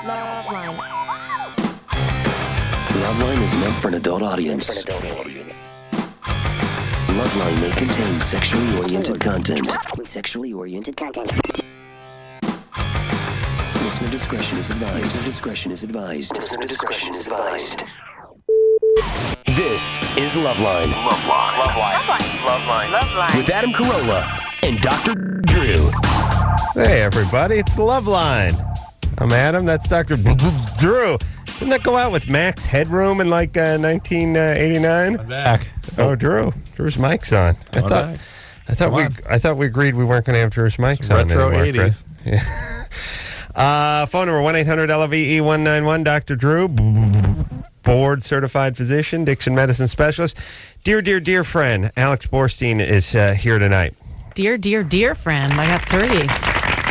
LoveLine. LoveLine is meant for an adult audience. LoveLine may contain sexually oriented content. Listener discretion is advised. This is LoveLine. LoveLine. With Adam Carolla and Dr. Drew. Hey, everybody, it's LoveLine. I'm Adam, that's Dr. Drew. Didn't that go out with Max Headroom in like 1989? I'm back. Oh, Drew's mic's on. I thought we agreed we weren't going to have Drew's mic's on retro anymore. 80s. Chris. Yeah. Phone number 1-800-LOVE-191. Dr. Drew, board certified physician, Dixon medicine specialist. Dear friend, Alex Borstein is here tonight. Dear friend, I got 3.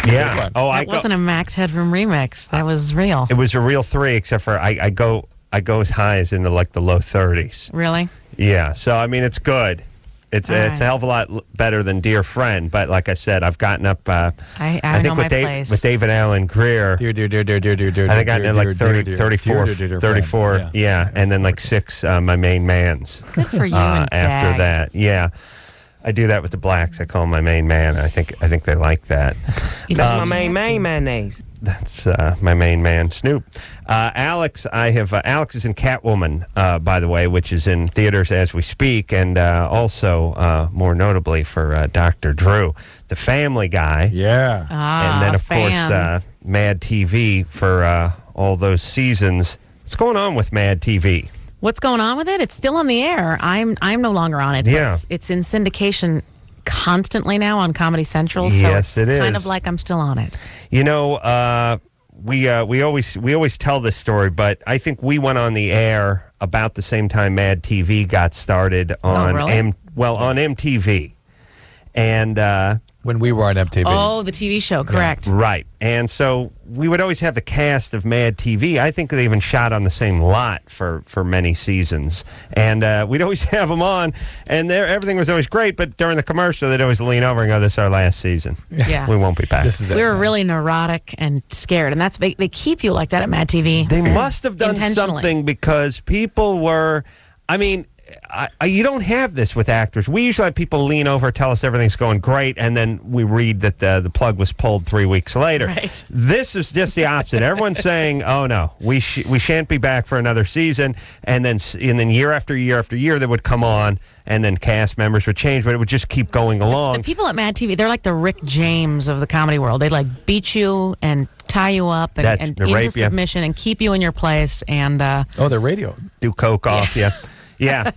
Yeah. That wasn't a Max Headroom remix. That was real. It was a real 3, except for I go as high as into like the low 30s. Really? Yeah. So I mean, it's good. It's a hell of a lot better than Dear Friend. But like I said, I've gotten up. I think with David Allen Greer. Dear. I got in like 34. Yeah, and then like 6 my main mans. Good for you and after that. Yeah. I do that with the blacks. I call him my main man. I think they like that. That's my main mayonnaise. That's my main man, Snoop. Alex is in Catwoman, by the way, which is in theaters as we speak, and also, more notably for Dr. Drew, the Family Guy. Yeah. And then, of course, Mad TV for all those seasons. What's going on with Mad TV? What's going on with it? It's still on the air. I'm no longer on it. But Yeah. it's in syndication constantly now on Comedy Central. So Yes, it kind is. of like I'm still on it. You know, we always tell this story, but I think we went on the air about the same time Mad TV got started on really? on MTV, and When we were on MTV. Oh, the TV show, correct. right, and so we would always have the cast of Mad TV. I think they even shot on the same lot for many seasons, and we'd always have them on, and everything was always great. But during the commercial, they'd always lean over and go, "This is our last season. Yeah. We won't be back." This is it. We were really neurotic and scared, and that's they keep you like that at Mad TV. They must have done Intentionally. something because people were, I mean, you don't have this with actors. We usually have people lean over, tell us everything's going great, and then we read that the plug was pulled 3 weeks later. Right. This is just the opposite. Everyone's saying, "Oh no, we shan't be back for another season," and then year after year after year they would come on, and then cast members would change, but it would just keep going along. The people at Mad TV, they're like the Rick James of the comedy world. They like beat you and tie you up and Rape into you. submission and keep you in your place. And they're radio. Do coke off you. Yeah.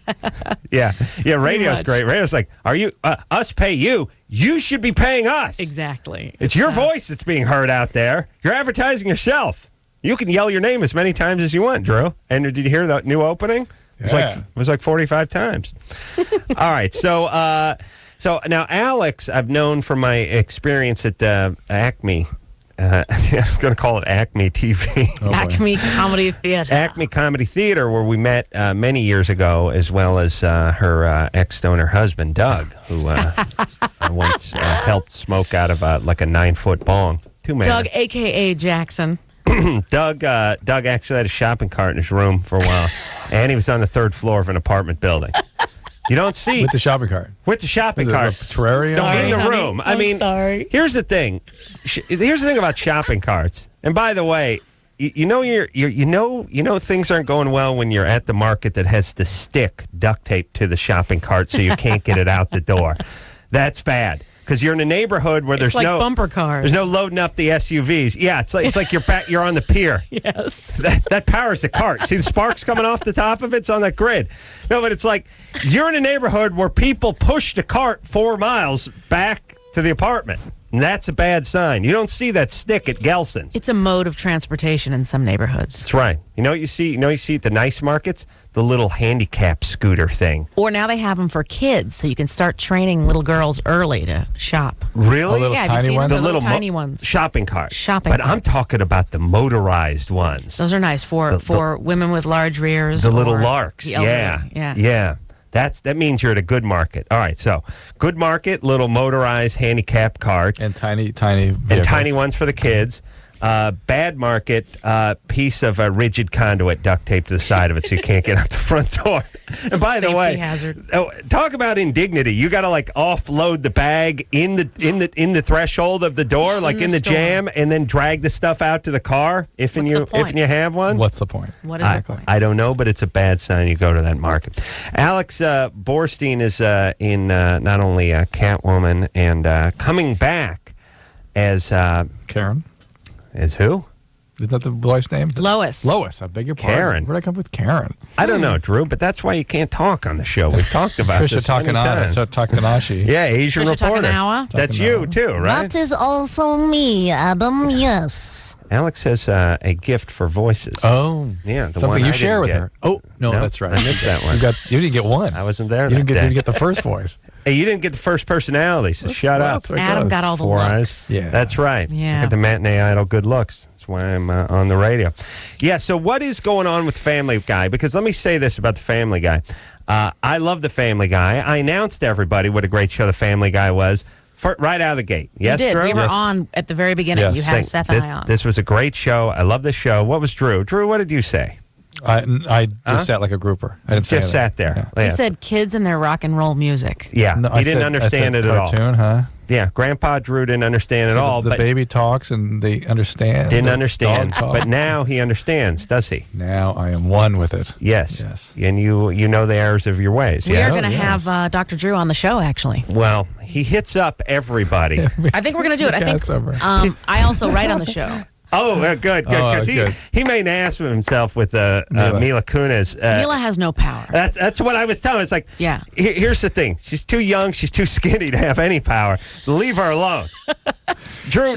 Radio's much. great. Radio's like, "Are you us pay you? You should be paying us." exactly, It's your voice that's being heard out there. You're advertising yourself. You can yell your name as many times as you want, Drew. And did you hear the new opening? It was like 45 times. All right, so now Alex, I've known from my experience at Acme. I'm going to call it Acme TV. Acme Comedy Theater. Acme Comedy Theater, where we met many years ago, as well as her ex-stoner husband, Doug, who once helped smoke out of like a 9-foot bong. Two-man. Doug, a.k.a. Jackson. Doug actually had a shopping cart in his room for a while, and he was on the 3rd floor of an apartment building. You don't see With the shopping cart. with the shopping Is it cart. a terrarium? So in the honey. room. I I'm mean, sorry. here's the thing. Here's the thing about shopping carts. And by the way, you know things aren't going well when you're at the market that has the stick duct taped to the shopping cart so you can't get it out the door. That's bad. Because you're in a neighborhood where It's there's like no bumper cars. There's no loading up the SUVs. Yeah, it's like you're on the pier. Yes. That powers the cart. See the sparks coming off the top of it? It's on that grid. No, but it's like you're in a neighborhood where people push the cart 4 miles back to the apartment. And that's a bad sign. You don't see that stick at Gelson's. It's a mode of transportation in some neighborhoods. That's right. You know what you see? You know what you see at the nice markets? The little handicap scooter thing. Or now they have them for kids, so you can start training little girls early to shop. Really? little Yeah, have you tiny seen ones? them? The The little tiny ones. shopping carts. Shopping But I'm carts. talking about the motorized ones. Those are nice for women with large rears. The little or larks. the elderly. Yeah. That means you're at a good market. All right, so good market, little motorized handicap cart. And tiny vehicles. And tiny ones for the kids. bad market piece of a rigid conduit duct taped to the side of it so you can't get out the front door. And by the way, hazard. talk about indignity. You got to like offload the bag in the threshold of the door, like in the store. jam, and then drag the stuff out to the car if What's the point? you have one. What's the point? What is the point? I don't know, but it's a bad sign you go to that market. Alex Borstein is in not only Catwoman and coming back as Karen? as who? Isn't that the wife's name? Lois. Lois, I beg your pardon. Karen. Where'd I come up with Karen? I don't know, Drew, but that's why you can't talk on the show. We've talked about Trisha this many times. Takanashi. Yeah, Asian Trisha reporter. Takanawa? That's you too, right? That is also me, Adam, yes. Alex has a gift for voices. Oh. Yeah, the Something one you I share with didn't her. get. Oh, no, No, that's right. I missed that one. You didn't get one. I wasn't there You that didn't day. get the first voice. Hey, you didn't get the first personality, so shut up. That's what it Adam goes. got all the Four looks. eyes. Yeah. That's right. Yeah. Look at the matinee idol good looks. That's why I'm on the radio. Yeah, so what is going on with Family Guy? Because let me say this about the Family Guy. I love the Family Guy. I announced to everybody what a great show the Family Guy was right out of the gate. Yes, you did. Drew? We were Yes. on at the very beginning. Yes. You had Seth and this, I on. this was a great show. I love the show. What was Drew? Drew, what did you say? I just sat like a grouper. I didn't say Just anything. sat there. Yeah. He Yeah. said kids and their rock and roll music. Yeah, No, he I didn't said- understand I it said at all. cartoon, huh? Yeah, Grandpa Drew didn't understand at So all. The but baby talks and they understand. didn't The understand. dog talk. But now he understands, does he? Now I am one with it. Yes. Yes. And you know the errors of your ways. We Yeah. are going to yes. have Dr. Drew on the show, actually. Well, he hits up everybody. I think we're going to do it. I think Cast member. I also write on the show. Oh, good. Oh, Because good. he made an ass of himself with Mila. Mila Kunis. Mila has no power. That's what I was telling him. It's like, Yeah. Here's the thing. She's too young. She's too skinny to have any power. Leave her alone. Drew,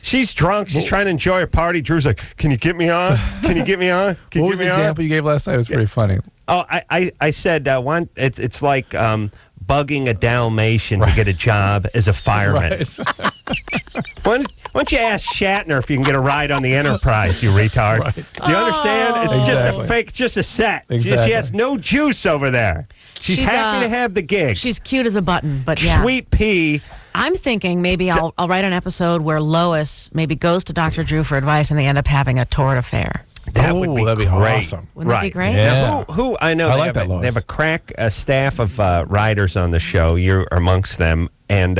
she's drunk. She's trying to enjoy her party. Drew's like, can you get me on? Can you get me on? Can What you was get the me on? example you gave last night? It was pretty funny. Oh, I said it's like bugging a Dalmatian to get a job as a fireman. Right. Why don't you ask Shatner if you can get a ride on the Enterprise, you retard? Right. Do you understand? It's just a Exactly. fake, it's just a set. She Exactly. has no juice over there. She's happy to have the gig. She's cute as a button, but yeah. Sweet pea. I'm thinking maybe I'll write an episode where Lois maybe goes to Dr. Drew for advice and they end up having a torrid affair. That would be that'd be great. awesome. Wouldn't that be Right. great? Yeah. Now, who I know I they, like have that, a, Lois. they have a crack staff of writers on the show. You're amongst them, and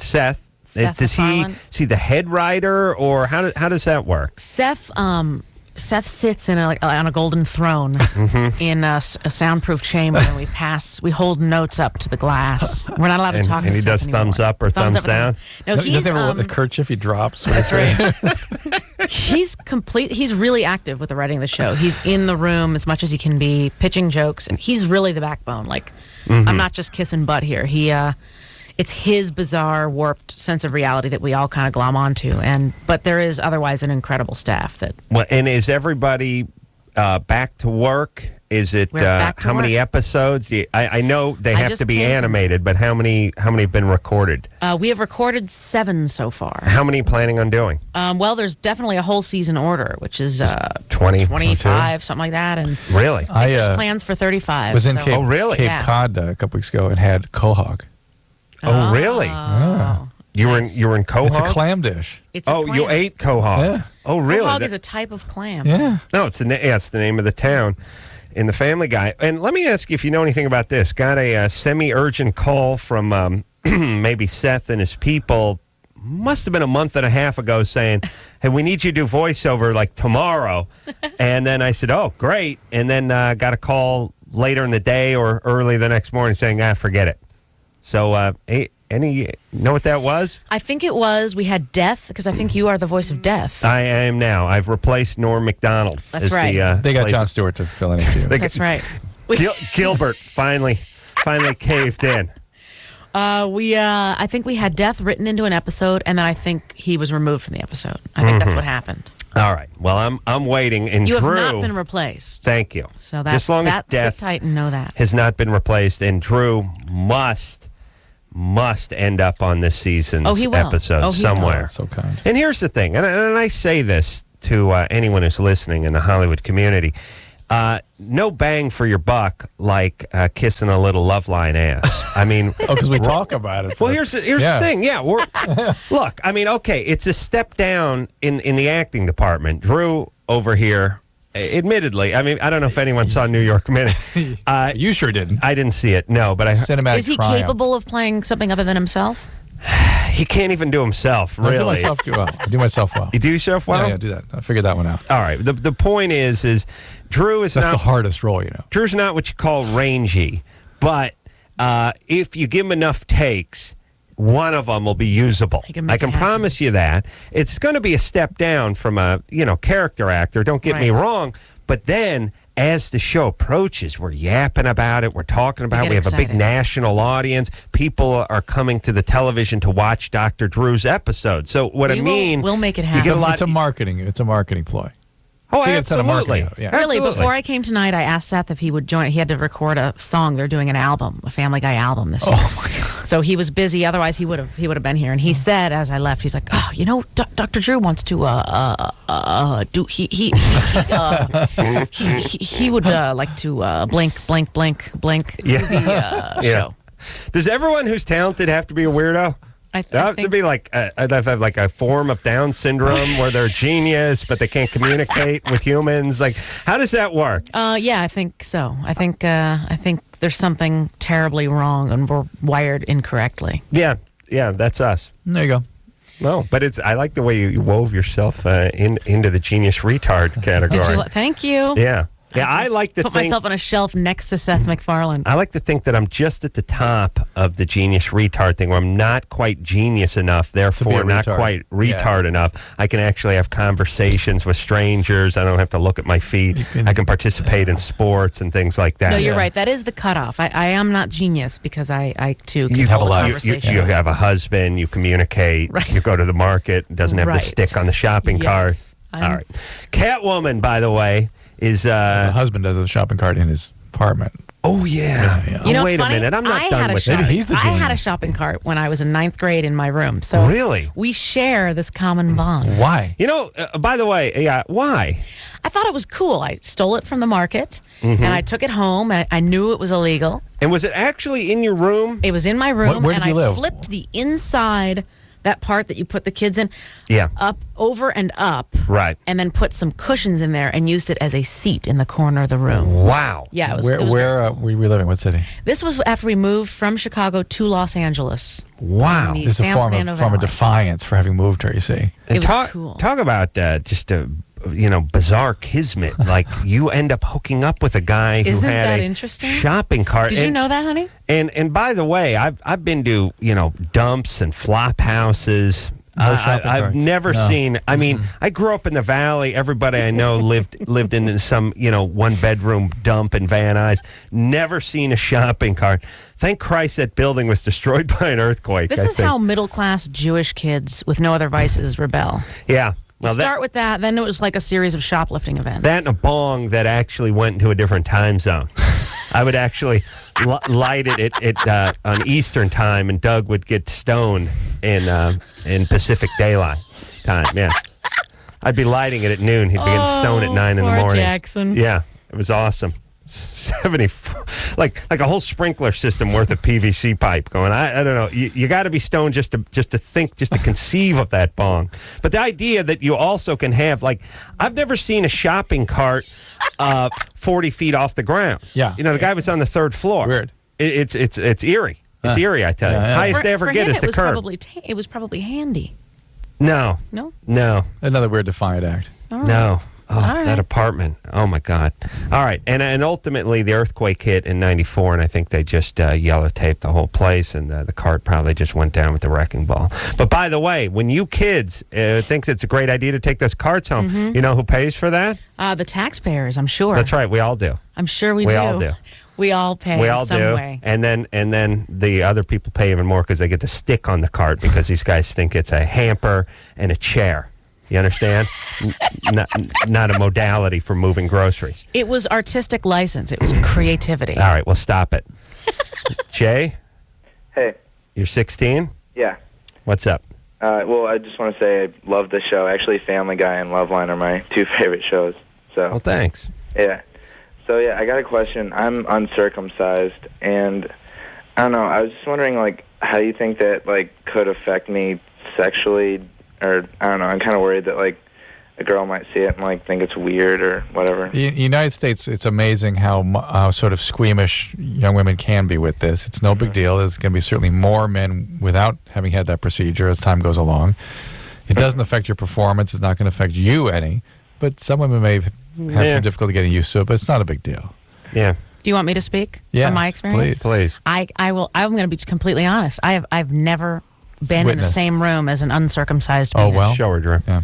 Seth. Seth Does he MacFarlane. is he the head writer, or how does that work? Seth sits in on a golden throne in a soundproof chamber, and we hold notes up to the glass. We're not allowed to talk. And to he Seth does anymore. thumbs up or thumbs down? No, He he's doesn't have a kerchief he drops. That's right. He's complete. He's really active with the writing of the show. He's in the room as much as he can be, pitching jokes, and he's really the backbone. Like, I'm not just kissing butt here. It's his bizarre, warped sense of reality that we all kind of glom onto. But there is otherwise an incredible staff that. Well, and is everybody back to work? Is it We're back to how many work. episodes? I know they I have just to be came- animated, but how many have been recorded? We have recorded 7 so far. How many planning on doing? Well, there's definitely a whole season order, which is 20, 25, something like that, and Really? I think there's plans for 35. was in so- Cape, Oh, really? Cape Yeah. Cod a couple weeks ago and had quahog. Oh, really? Oh, You nice. were in quahog? It's a clam dish. It's a Oh, clam. you ate quahog? Yeah. Oh, really? Quahog That- is a type of clam. Yeah. No, it's it's the name of the town in the Family Guy. And let me ask you if you know anything about this. Got a semi-urgent call from maybe Seth and his people. Must have been a month and a half ago saying, hey, we need you to do voiceover like tomorrow. And then I said, oh, great. And then got a call later in the day or early the next morning saying, forget it. So any know what that was? I think it was we had Death because I think you are the voice of Death. I am now. I've replaced Norm MacDonald. That's as right. The, They got place- Jon Stewart to fill in for you. That's right. Gilbert finally caved in. I think we had Death written into an episode, and then I think he was removed from the episode. I think that's what happened. All right. Well, I'm waiting. And You Drew, have not been replaced. thank you. So just as long as sit Death tight and know that. has not been replaced, and Drew must end up on this season's episode Oh, he somewhere. will. So kind. And here's the thing, and I say this to anyone who's listening in the Hollywood community. no bang for your buck like kissing a little LoveLine ass. I mean, because we talk about it. well, here's the thing. Yeah, look. I mean, okay, it's a step down in the acting department. Drew over here. Admittedly, I mean, I don't know if anyone saw New York Minute. You sure didn't. I didn't see it. No, but Cinematic Is he triumph. capable of playing something other than himself? he can't even do himself. I Really, do myself well. You do yourself well. Yeah, do that. I figured that one out. All right. The point is Drew is That's not the hardest role, you know. Drew's not what you call rangy, but if you give him enough takes, one of them will be usable. I can promise you that. It's going to be a step down from a character actor. Don't get me wrong, but then as the show approaches, we're yapping about it. We're talking about it. We have a big national audience. People are coming to the television to watch Dr. Drew's episode. So what we'll make it happen. You get a lot. It's a marketing ploy. Oh, absolutely. Yeah. Really, Absolutely. before I came tonight, I asked Seth if he would join. He had to record a song. They're doing an album, a Family Guy album this year. Oh my God. So he was busy. Otherwise, he would have been here. And he said, as I left, he's like, "Oh, Dr. Drew wants to do. He would like to blink the show." Does everyone who's talented have to be a weirdo? I They have to be like a form of Down syndrome where they're a genius, but they can't communicate with humans. Like, how does that work? Yeah, I think so. I think there's something terribly wrong, and we're wired incorrectly. Yeah, that's us. There you go. No, but I like the way you wove yourself into the genius retard category. Thank you. Yeah. Yeah, I like to put myself on a shelf next to Seth MacFarlane. I like to think that I'm just at the top of the genius retard thing, where I'm not quite genius enough, therefore not quite retard enough. I can actually have conversations with strangers. I don't have to look at my feet. I can participate in sports and things like that. No, you're right. That is the cutoff. I am not genius because I too can have hold a a conversation. You have a husband. You communicate. Right. You go to the market. It doesn't have the stick on the shopping cart. All right. Catwoman, by the way, is my husband does a shopping cart in his apartment. Oh yeah. You know, wait it's funny? a minute. I'm not done with that. He's the I had a genius. shopping cart when I was in 9th grade in my room. So Really? we share this common bond. Why? By the way, why? I thought it was cool. I stole it from the market and I took it home. And I knew it was illegal. And was it actually in your room? It was in my room, Where and did you I live? flipped the inside, that part that you put the kids in, up, over and up. Right. And then put some cushions in there and used it as a seat in the corner of the room. Wow. Yeah, it was. Where were you living? What city? This was after we moved from Chicago to Los Angeles. Wow. In the It's a San form Fernando of Valley. defiance for having moved here, you see. It was talk, cool. Talk about just a bizarre kismet. Like you end up hooking up with a guy who Isn't had that a interesting? shopping cart. Did you know that, honey? And by the way, I've been to dumps and flop houses. No shopping I've carts. never No. seen. I mean, I grew up in the valley. Everybody I know lived in some 1-bedroom dump in Van Nuys. Never seen a shopping cart. Thank Christ that building was destroyed by an earthquake. This is how middle-class Jewish kids with no other vices rebel. Yeah. You start with that, then it was like a series of shoplifting events. That and a bong that actually went into a different time zone. I would actually light it on Eastern time, and Doug would get stoned in Pacific Daylight time. Yeah, I'd be lighting it at noon. He'd be getting stoned at 9 in the poor morning. Jackson. Yeah, it was awesome. 70, like a whole sprinkler system worth of PVC pipe going. I don't know. You got to be stoned just to think, just to conceive of that bong. But the idea that you also can have, like, I've never seen a shopping cart 40 feet off the ground. Yeah. The guy was on the 3rd floor. Weird. It's eerie. It's eerie, I tell you. Yeah. Highest they ever For get him, is the curb. It was probably handy. No. Another weird defiant act. No. Oh, All right. that apartment. Oh, my God. All right. And ultimately, the earthquake hit in 94, and I think they just yellow taped the whole place, and the cart probably just went down with the wrecking ball. But by the way, when you kids think it's a great idea to take those carts home, you know who pays for that? The taxpayers, I'm sure. That's right. We all do. I'm sure we do. We all do. We all pay We all in some do. way. And then the other people pay even more because they get the stick on the cart because these guys think it's a hamper and a chair. You understand? Not a modality for moving groceries. It was artistic license. It was creativity. All right, well, stop it. Jay, Hey, you're 16? yeah. What's up? Well, I just want to say I love the show. Actually, Family Guy and LoveLine are my two favorite shows. Well, So, thanks. yeah. So yeah, I got a question. I'm uncircumcised, and I don't know. I was just wondering, like, how you think that like could affect me sexually, or I don't know. I'm kind of worried that like a girl might see it and like think it's weird or whatever. In the United States, it's amazing how sort of squeamish young women can be with this. It's no big deal. There's going to be certainly more men without having had that procedure as time goes along. It doesn't affect your performance. It's not going to affect you any. But some women may have some difficulty getting used to it, but it's not a big deal. Yeah. Do you want me to speak Yes, from my experience? Please. I will. I'm going to be completely honest. I've never been in the Witness. same room as an uncircumcised Oh, penis. well. Show her, Drew. Yeah.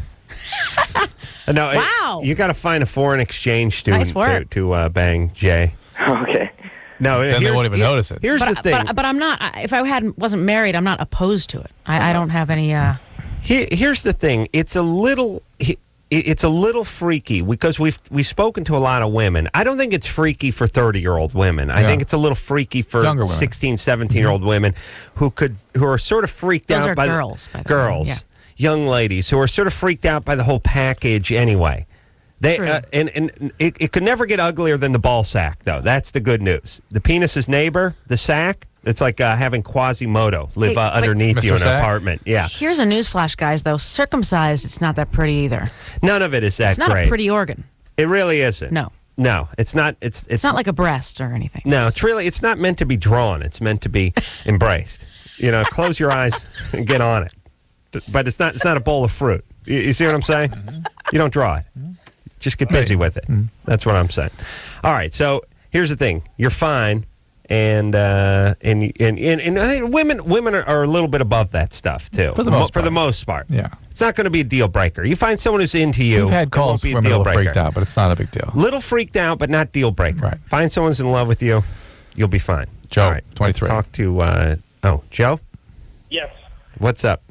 No, Wow. you got to find a foreign exchange student Nice work. to bang Jay. Okay. No, Then they won't even notice it. Here's the thing. But I'm not. If I wasn't married, I'm not opposed to it. I don't have any. Here's the thing. It's a little freaky because we've spoken to a lot of women. I don't think it's freaky for 30-year-old women. I think it's a little freaky for Younger women. 16, 17-year-old women who are sort of freaked Those out are by girls, by the way. girls, Yeah. young ladies who are sort of freaked out by the whole package anyway. They True. and it could never get uglier than the ball sack, though. That's the good news. The penis's neighbor, the sack. It's like having Quasimodo live Hey, underneath you Mr. in an Sack? apartment. Yeah, Here's a newsflash, guys. Though circumcised, it's not that pretty either. none of it is that It's not great. a pretty organ. It really isn't. No, it's not. it's not like a breast or anything. No, it's not meant to be drawn. It's meant to be embraced. Close your eyes and get on it. But it's not a bowl of fruit. You see what I'm saying? You don't draw it. Just get busy with it. That's what I'm saying. All right. So here's the thing. You're fine, and I think women are a little bit above that stuff too. For the most For the part. most part. Yeah. It's not going to be a deal breaker. You find someone who's into you. We've had it won't calls be a women a deal little breaker. freaked out, but it's not a big deal. Little freaked out, but not deal breaker. Right. Find someone's in love with you, you'll be fine. Joe, All right, 23. Let's talk to Joe. Yes. What's up?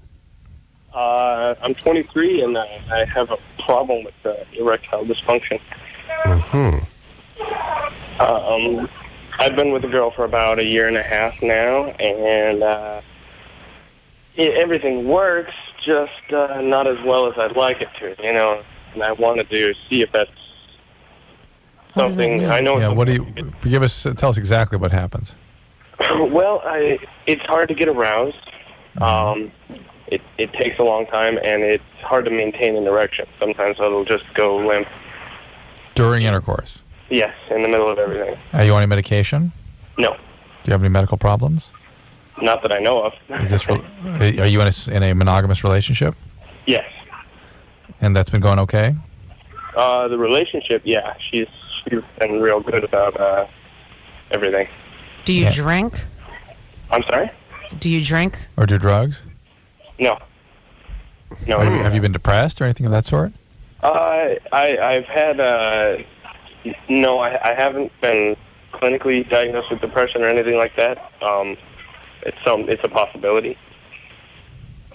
I'm 23 and I have a problem with erectile dysfunction. I've been with a girl for about a year and a half now, and everything works, just not as well as I'd like it to, and I wanted to see if that's What does that something mean? I know. Yeah. it's What do you tell us exactly what happens? Well, it's hard to get aroused. It takes a long time, and it's hard to maintain an erection. Sometimes it'll just go limp. During intercourse. Yes, in the middle of everything. Are you on any medication? No, Do you have any medical problems? not that I know of. Is this? Are you in a monogamous relationship? Yes. And that's been going okay? The relationship, yeah, she's been real good about everything. Do you Yeah. drink? I'm sorry? Do you drink? Or do drugs? No. No. Have you been depressed or anything of that sort? I've had no, I haven't been clinically diagnosed with depression or anything like that. It's a possibility.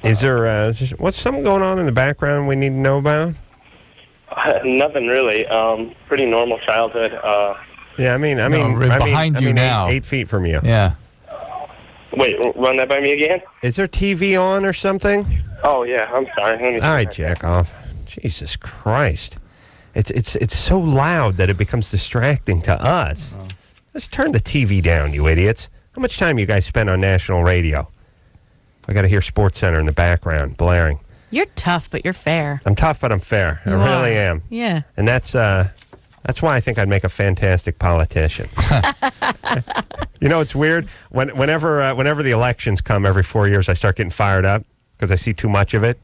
Is there what's something going on in the background we need to know about? Nothing really. Pretty normal childhood. Yeah, I mean, behind you now. 8 feet from you. Yeah. Wait, run that by me again? Is there TV on or something? Oh yeah, I'm sorry. Let me All right, jack off. Jesus Christ. It's so loud that it becomes distracting to us. Let's turn the TV down, you idiots. How much time you guys spend on national radio? I got to hear Sports Center in the background blaring. You're tough, but you're fair. I'm tough, but I'm fair. I You really are. am. Yeah. And that's why I think I'd make a fantastic politician. It's weird. Whenever the elections come every 4 years, I start getting fired up because I see too much of it.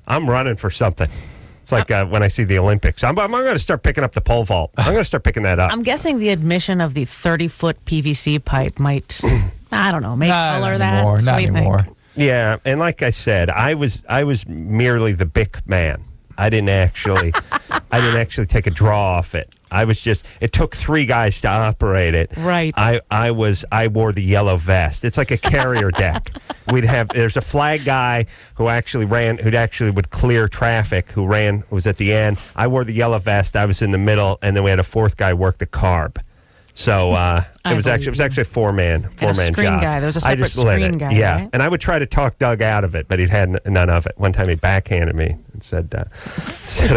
I'm running for something. It's like when I see the Olympics. I'm going to start picking up the pole vault. I'm going to start picking that up. I'm guessing the admission of the 30-foot PVC pipe might, I don't know, make Not color anymore. that. Not What do you anymore. think? Yeah, and like I said, I was merely the big man. I didn't actually take a draw off it. It took 3 guys to operate it. Right. I wore the yellow vest. It's like a carrier deck. There's a flag guy who actually would clear traffic, who was at the end. I wore the yellow vest. I was in the middle, and then we had a 4th guy work the carb. So it was believe actually a four-man And a screen job. guy. There was a I separate just lit screen it. guy, Yeah, right? and I would try to talk Doug out of it, but he'd had none of it. One time he backhanded me and said I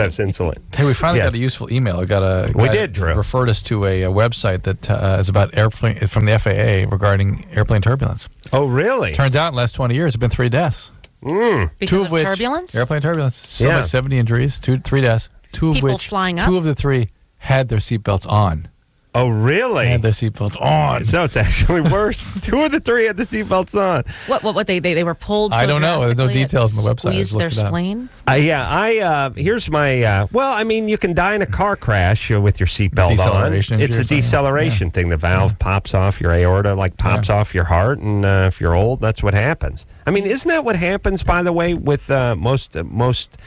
was insolent. Hey, we finally Yes. got a useful email. We got a We guy did, Drew. referred us to a website that is about airplane from the FAA regarding airplane turbulence. Oh, really? Turns out in the last 20 years, there have been 3 deaths. Because Two of of which turbulence? airplane turbulence. Yeah. Like 70 injuries, 3 deaths. Two of People which flying up? 2 of the 3 had their seatbelts on. Oh, really? Had their seatbelts on. So it's actually worse. 2 of the 3 had the seatbelts on. What they were pulled so I don't know. There's no drastically it details on the website. I just Squeezed their looked it up. spleen? Here's my, well, I mean, you can die in a car crash with your seatbelt on. Deceleration It's a injury or something. deceleration thing. The valve pops off, your aorta pops off your heart, and if you're old, that's what happens. I mean, isn't that what happens, by the way, with most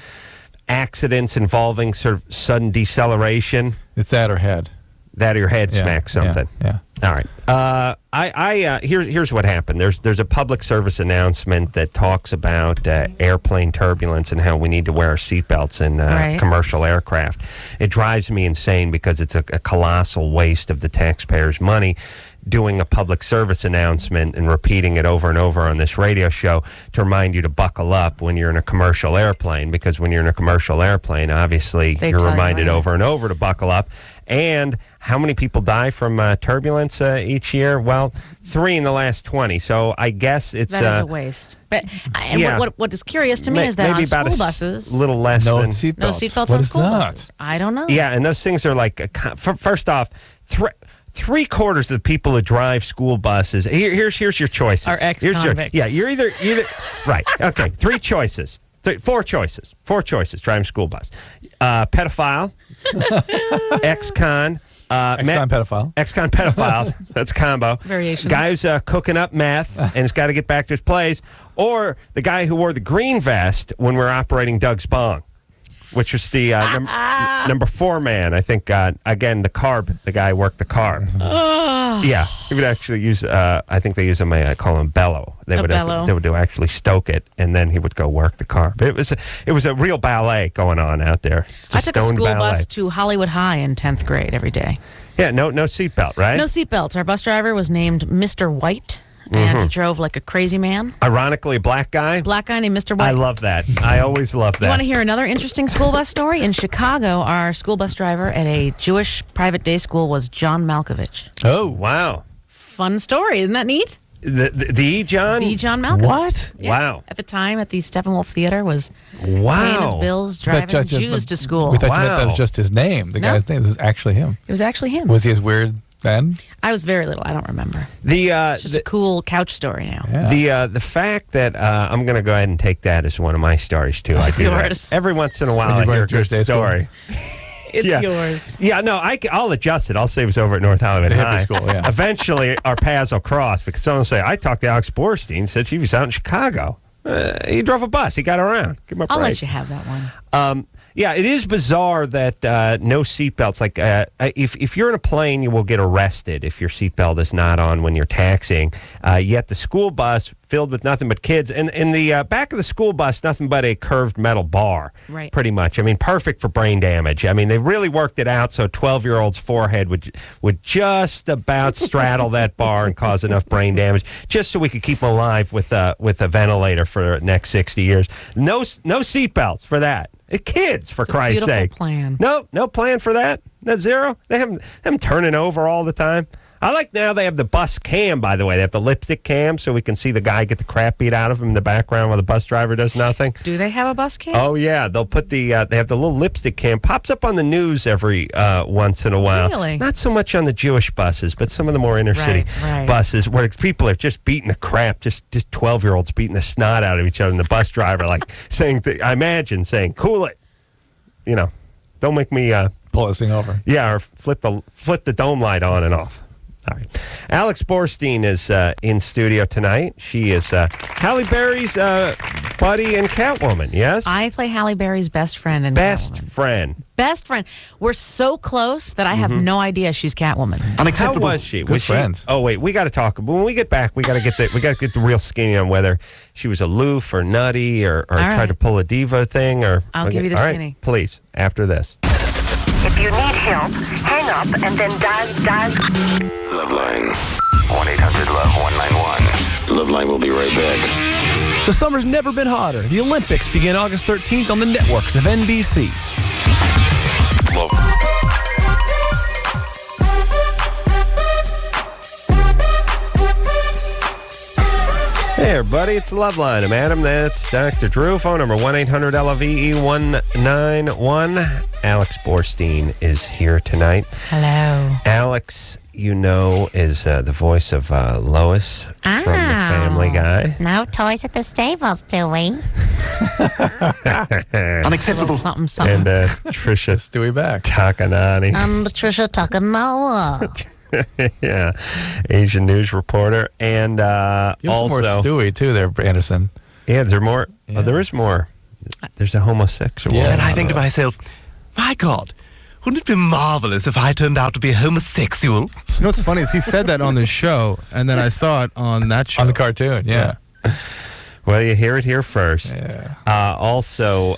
accidents involving sort of sudden deceleration? It's that or head. That or your head Yeah, smacks something. Yeah. All right. Here's what happened. There's a public service announcement that talks about airplane turbulence and how we need to wear our seatbelts in Right. commercial aircraft. It drives me insane because it's a colossal waste of the taxpayers' money. Doing a public service announcement and repeating it over and over on this radio show to remind you to buckle up when you're in a commercial airplane, because when you're in a commercial airplane, obviously They you're tell you, reminded right. over and over to buckle up. And how many people die from turbulence each year? Well, 3 in the last 20. So I guess it's That is a waste. But and yeah. what is curious to me is that maybe on about school a buses, little less No than seatbelts. no seatbelts What on is school that? buses. I don't know. Yeah, and those things are like, first off, 3/4 of the people that drive school buses. Here's your choices. Are ex-convicts. You're either right. Okay, 3 choices. 4 choices. 4 choices. Driving school bus. Pedophile. Ex-con. Ex-con pedophile. Ex-con pedophile. That's a combo. Variations. Guy who's cooking up meth and has got to get back to his place, or the guy who wore the green vest when we were operating Doug's Bong, which was the number 4 man. I think, again, the carb, the guy who worked the carb. Yeah, he would actually use, I think they use him, I call him bellow. They would actually stoke it, and then he would go work the carb. It was a real ballet going on out there. I took a stoned school ballet. bus to Hollywood High in 10th grade every day. Yeah, no seatbelt, right? No seatbelts. Our bus driver was named Mr. White, and he drove like a crazy man. Ironically, a black guy. Black guy named Mr. White. I love that. I always love that. You want to hear another interesting school bus story? In Chicago, our school bus driver at a Jewish private day school was John Malkovich. Oh. Wow. Fun story. Isn't that neat? The John? The John Malkovich. What? Yeah. Wow. At the time, at the Steppenwolf Theater, was Wow. paying his bills, driving Jews to school. We thought that Wow. was just his name. The No. guy's name was actually him. It was actually him. Was he as weird then? I was very little. I don't remember. It's It's just a cool couch story now. Yeah. The fact that I'm going to go ahead and take that as one of my stories too. I It's do that. yours. Every once in a while, When I you hear a went to Jewish good day school. story. It's Yeah. yours. Yeah, no, I'll adjust it. I'll say it was over at North Hollywood The hippie High. school, yeah. Eventually, our paths will cross because someone will say, I talked to Alex Borstein, said she was out in Chicago. He drove a bus. He got around. Give him a I'll break. let you have that one. Yeah, it is bizarre that no seatbelts. Like, if you're in a plane, you will get arrested if your seatbelt is not on when you're taxiing. Yet the school bus filled with nothing but kids, and in the back of the school bus, nothing but a curved metal bar. Right. Pretty much. I mean, perfect for brain damage. I mean, they really worked it out so a 12-year-old's forehead would just about straddle that bar and cause enough brain damage, just so we could keep them alive with a ventilator for the next 60 years. No seatbelts for that. Kids, for It's a Christ's beautiful sake. plan. No plan for that. No, zero. They have them turning over all the time. I like now they have the bus cam, by the way. They have the lipstick cam so we can see the guy get the crap beat out of him in the background while the bus driver does nothing. Do they have a bus cam? Oh, yeah. They'll put they have the little lipstick cam. Pops up on the news every once in a while. Really? Not so much on the Jewish buses, but some of the more inner city Right. buses where people are just beating the crap, just 12-year-olds beating the snot out of each other. And the bus driver, like, I imagine saying, cool it. You know, don't make me Pull this thing over. yeah, or flip the dome light on and off. All right. Alex Borstein is in studio tonight. She is Halle Berry's buddy and Catwoman, yes? I play Halle Berry's best friend. And Best friend. Best friend. We're so close that I have no idea she's Catwoman. How was she? Good Was she? friends. Oh wait, we got to talk. When we get back, we got to get the real skinny on whether she was aloof or nutty or right. tried to pull a diva thing or. I'll give you the all right, skinny. please, after this. If you need help, hang up and then dial. LoveLine. 1-800-LOVE-191. LoveLine will be right back. The summer's never been hotter. The Olympics begin August 13th on the networks of NBC. Love. Hey, everybody, it's LoveLine. I'm Adam. That's Dr. Drew. Phone number 1-800-LOVE-191. Alex Borstein is here tonight. Hello. Alex, you know, is the voice of Lois from the Family Guy. No toys at the stables, do we? Unacceptable. Something, something. And Trisha Stewie back. Takanani. I'm Patricia Takanawa. Yeah, Asian news reporter. And You have also... some more Stewie, too, there, Anderson. Yeah, is there more? Yeah. Oh, there is more. There's a homosexual. Yeah. And I think to myself, my God, wouldn't it be marvelous if I turned out to be homosexual? You know what's funny is he said that on the show, and then I saw it on that show. On the cartoon, yeah. Well, you hear it here first. Yeah. Also,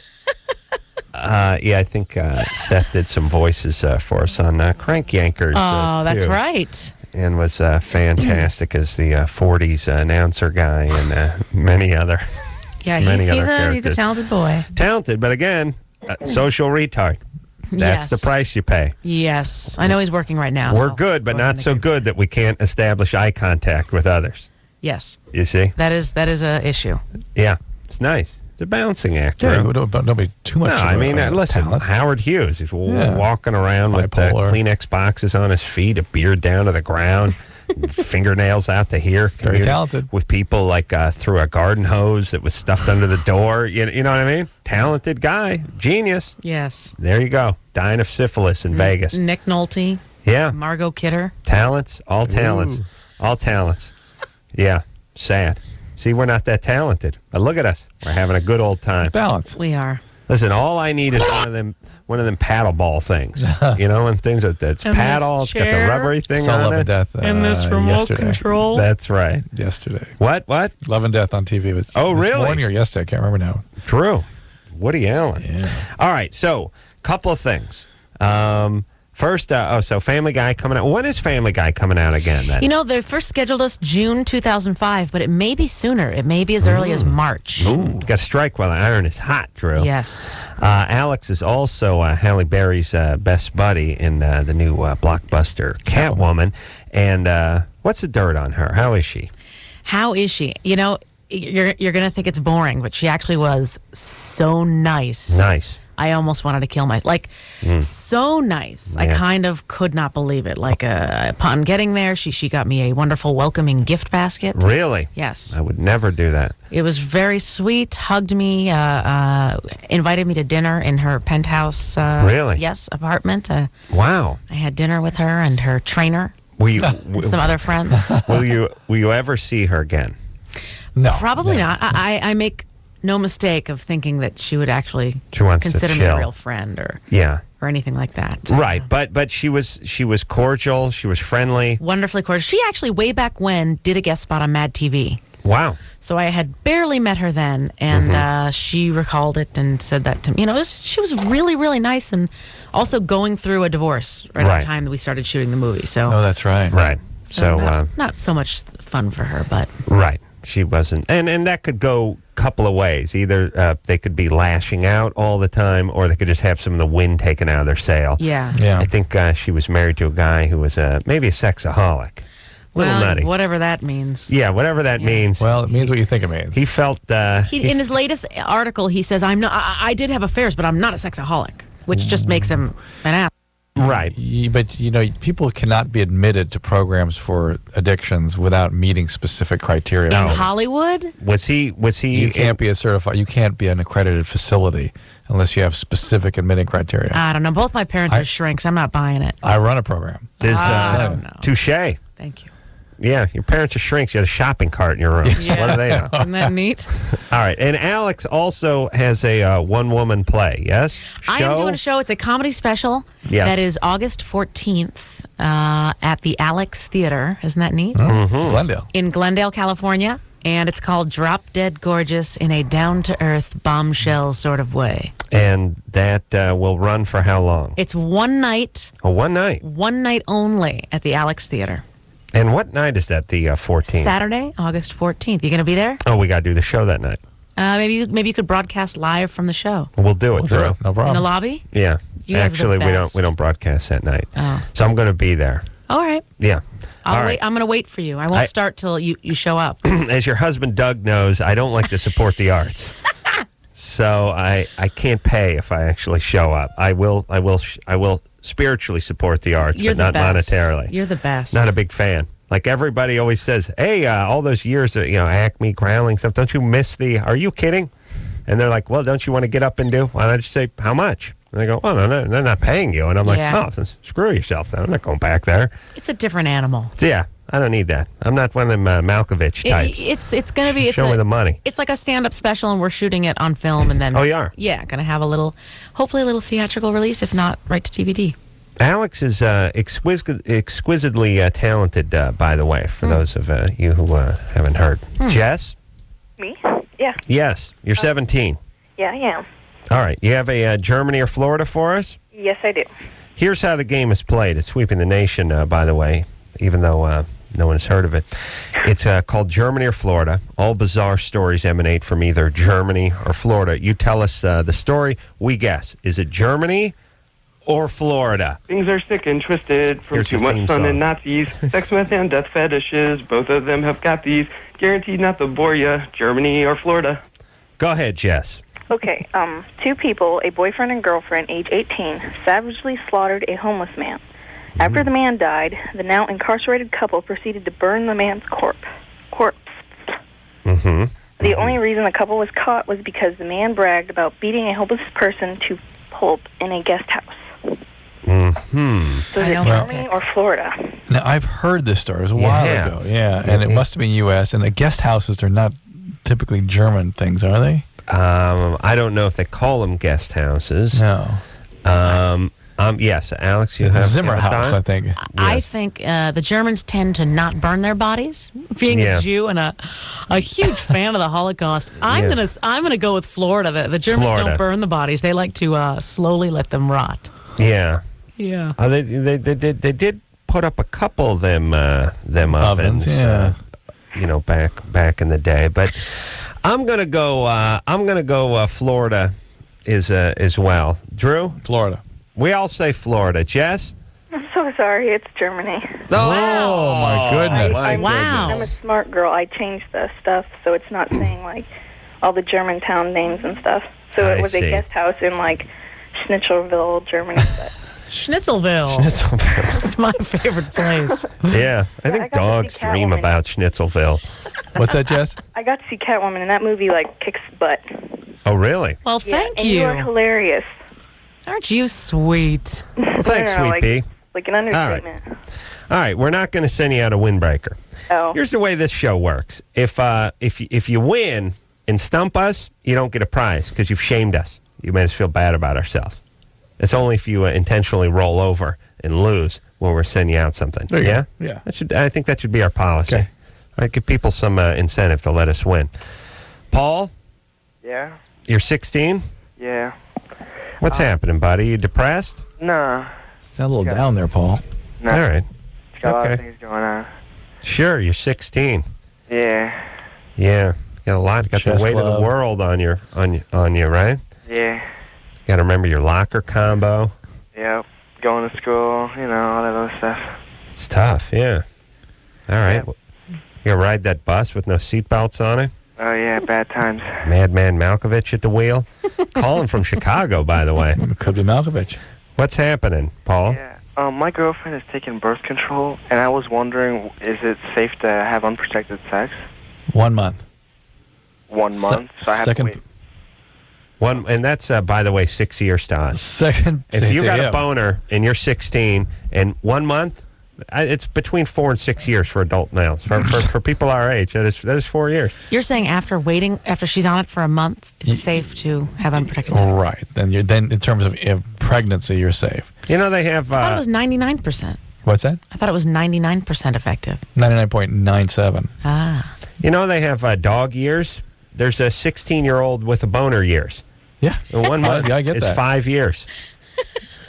I think Seth did some voices for us on Crank Yankers. Oh, that's too, right. and was fantastic as the 40s announcer guy and many other Yeah, many he's other a characters. talented boy. Talented, but again, social retard. That's Yes. the price you pay. Yes. I know he's working right now. We're so good, but go ahead not and so give- good that we can't establish eye contact with others. Yes. You see? That is a issue. Yeah, it's nice. It's a balancing act. Yeah, right? don't be too much. No, of I a- mean, a listen, talent. Howard Hughes, he's walking around with Bipolar. Kleenex boxes on his feet, a beard down to the ground, fingernails out to here. Very commuting talented. With people like through a garden hose that was stuffed under the door. You know what I mean? Talented guy. Genius. Yes. There you go. Dying of syphilis in Vegas. Nick Nolte, Yeah. Margot Kidder. Talents. All talents. All talents. Yeah. Sad. See, we're not that talented. But look at us. We're having a good old time. Balance. We are. Listen, all I need is one of them paddle ball things. You know, and things that's And this paddle, it's got the chair. rubbery thing Saw on Love it. and Death yesterday. control. That's right. Yesterday. What? Love and Death on TV. Was Oh, this really? morning or yesterday? I can't remember now. True. Woody Allen. Yeah. All right, so couple of things. First, so Family Guy coming out. When is Family Guy coming out again? Then? You know, they first scheduled us June 2005, but it may be sooner. It may be as early as March. Ooh, got to strike while the iron is hot, Drew. Yes. Alex is also Halle Berry's best buddy in the new blockbuster Catwoman. And what's the dirt on her? How is she? How is she? You know, you're going to think it's boring, but she actually was so nice. Nice. I almost wanted to kill so nice. I Yeah. kind of could not believe it. Like upon getting there, she got me a wonderful welcoming gift basket. Really? Yes. I would never do that. It was very sweet. Hugged me, invited me to dinner in her penthouse. Really? Yes, apartment. Wow. I had dinner with her and her trainer Will you, and some other friends. will you ever see her again? No. Probably not. I make no mistake of thinking that she would actually She wants to consider me chill. a real friend or Yeah. anything like that. Right, but she was cordial. She was friendly. Wonderfully gorgeous. She actually, way back when, did a guest spot on Mad TV. Wow. So I had barely met her then, and she recalled it and said that to me. You know, she was really, really nice, and also going through a divorce at Right. the time that we started shooting the movie. So, Oh, that's right. Right. So not so much fun for her, but right. She wasn't, and that could go a couple of ways. Either they could be lashing out all the time, or they could just have some of the wind taken out of their sail. yeah. Yeah. I think she was married to a guy who was maybe a sexaholic. Little Well, nutty. whatever that means. Yeah, whatever that means. Well, it means what you think it means. He felt In his latest article, he says, "I'm not. I did have affairs, but I'm not a sexaholic," which just makes him an ass. right. But, you know, people cannot be admitted to programs for addictions without meeting specific criteria. In Hollywood, Was he? You can't be a certified, you can't be an accredited facility unless you have specific admitting criteria. I don't know. Both my parents are shrinks. I'm not buying it. I run a program. I don't know. Touche. Thank you. Yeah, your parents are shrinks. You had a shopping cart in your room. Yeah. What do they know? Isn't that neat? All right. And Alex also has a one-woman play, yes? I am doing a show. It's a comedy special. Yes. That is August 14th at the Alex Theater. Isn't that neat? Mm-hmm. Glendale. In Glendale, California. And it's called Drop Dead Gorgeous in a down-to-earth bombshell sort of way. And that will run for how long? It's one night. Oh, one night. One night only at the Alex Theater. And what night is that, the 14th? Saturday, August 14th. You going to be there? Oh, we got to do the show that night. Maybe you could broadcast live from the show. We'll do it, Drew. No problem. In the lobby? Yeah. You guys are the Actually, best. we don't broadcast that night. Oh. So I'm going to be there. All right. Yeah. I'll All wait. right. I'm going to wait for you. I won't start till you show up. As your husband Doug knows, I don't like to support the arts. So I can't pay if I actually show up. I will spiritually support the arts, You're but the not best. monetarily. You're the best. Not a big fan. Like everybody always says, hey, all those years of, Acme, growling stuff, don't you miss are you kidding? And they're like, well, don't you want to get up and do? Why don't I just say, how much? And they go, oh, no, they're not paying you. And I'm like, Yeah. oh, then screw yourself then. I'm not going back there. It's a different animal. Yeah, I don't need that. I'm not one of them Malkovich types. It's going to be. Show me the money. It's like a stand-up special, and we're shooting it on film, and then. Oh, you are? Yeah, going to have hopefully a little theatrical release, if not right to DVD. Alex is exquisitely talented, by the way, for those of you who haven't heard. Jess? Me? Yeah. Yes, you're 17. Yeah, I am. All right, you have a Germany or Florida for us? Yes, I do. Here's how the game is played. It's sweeping the nation, by the way, even though no one has heard of it. It's called Germany or Florida. All bizarre stories emanate from either Germany or Florida. You tell us the story. We guess. Is it Germany or Florida? Things are sick and twisted from Here's too the much theme fun song. and Nazis. Sex, meth, and death fetishes. Both of them have got these. Guaranteed not to bore ya. Germany or Florida. Go ahead, Jess. Okay, two people, a boyfriend and girlfriend, age 18, savagely slaughtered a homeless man. After the man died, the now incarcerated couple proceeded to burn the man's corpse. Mm-hmm. The only reason the couple was caught was because the man bragged about beating a homeless person to pulp in a guest house. Mm-hmm. So is it Germany or Florida? Now, I've heard this story. It was a while ago. Yeah, and it must have been U.S. And the guest houses are not typically German things, are they? I don't know if they call them guest houses. No. Yes, Alex, you have Zimmer a house, thought? I think. I think the Germans tend to not burn their bodies. Being Yeah. a Jew and a huge fan of the Holocaust, I'm gonna go with Florida. The Germans Florida. don't burn the bodies; they like to slowly let them rot. Yeah. Yeah. They did put up a couple of them ovens, yeah. back in the day. But I'm gonna go Florida as well. Drew? Florida. We all say Florida. Jess? I'm so sorry, it's Germany. Oh, my goodness. I'm a smart girl. I changed the stuff so it's not saying like all the German town names and stuff. So I it was see. a guest house in like Schnitzelville, Germany. But Schnitzelville. That's my favorite place. Yeah, I think I got to dogs see dream Catwoman. about Schnitzelville. What's that, Jess? I got to see Catwoman, and that movie like kicks butt. Oh, really? Well, thank and you. You are hilarious. Aren't you sweet? Well, thanks, No, sweet pea. like an understatement. All right, we're not going to send you out a windbreaker. Oh. Here's the way this show works. If you win and stump us, you don't get a prize because you've shamed us. You made us feel bad about ourselves. It's only if you intentionally roll over and lose when we're sending you out something. There you Yeah? go. Yeah. I think that should be our policy. Okay. All right, give people some incentive to let us win. Paul, Yeah? you're 16? Yeah. What's happening, buddy? You depressed? Nah. Sound a little down there, Paul. Nah. All right. Got a lot of Okay. things going on. Sure, you're 16. Yeah. Yeah. Got a lot. Got Chess the weight of club. the world on you, right? Yeah. Got to remember your locker combo. Yep. Going to school, all that other stuff. It's tough, yeah. All right. Well, you got to ride that bus with no seatbelts on it? Oh, yeah, bad times. Madman Malkovich at the wheel? Calling from Chicago, by the way. Could be Malkovich. What's happening, Paul? Yeah. My girlfriend is taking birth control, and I was wondering, is it safe to have unprotected sex? 1 month. 1 month? So I have second- to wait. One, and that's, by the way, 6 years to us. Second. If you got yeah. a boner and you're 16 and 1 month, it's between 4 and 6 years for adult males. For people our age, that is 4 years. You're saying after she's on it for a month, it's safe to have unprotected sex. Right. Then in terms of pregnancy, you're safe. You know, they have... I thought it was 99%. What's that? I thought it was 99% effective. 99.97. Ah. You know they have dog years? There's a 16-year-old with a boner years. Yeah. And 1 month I get is that. 5 years.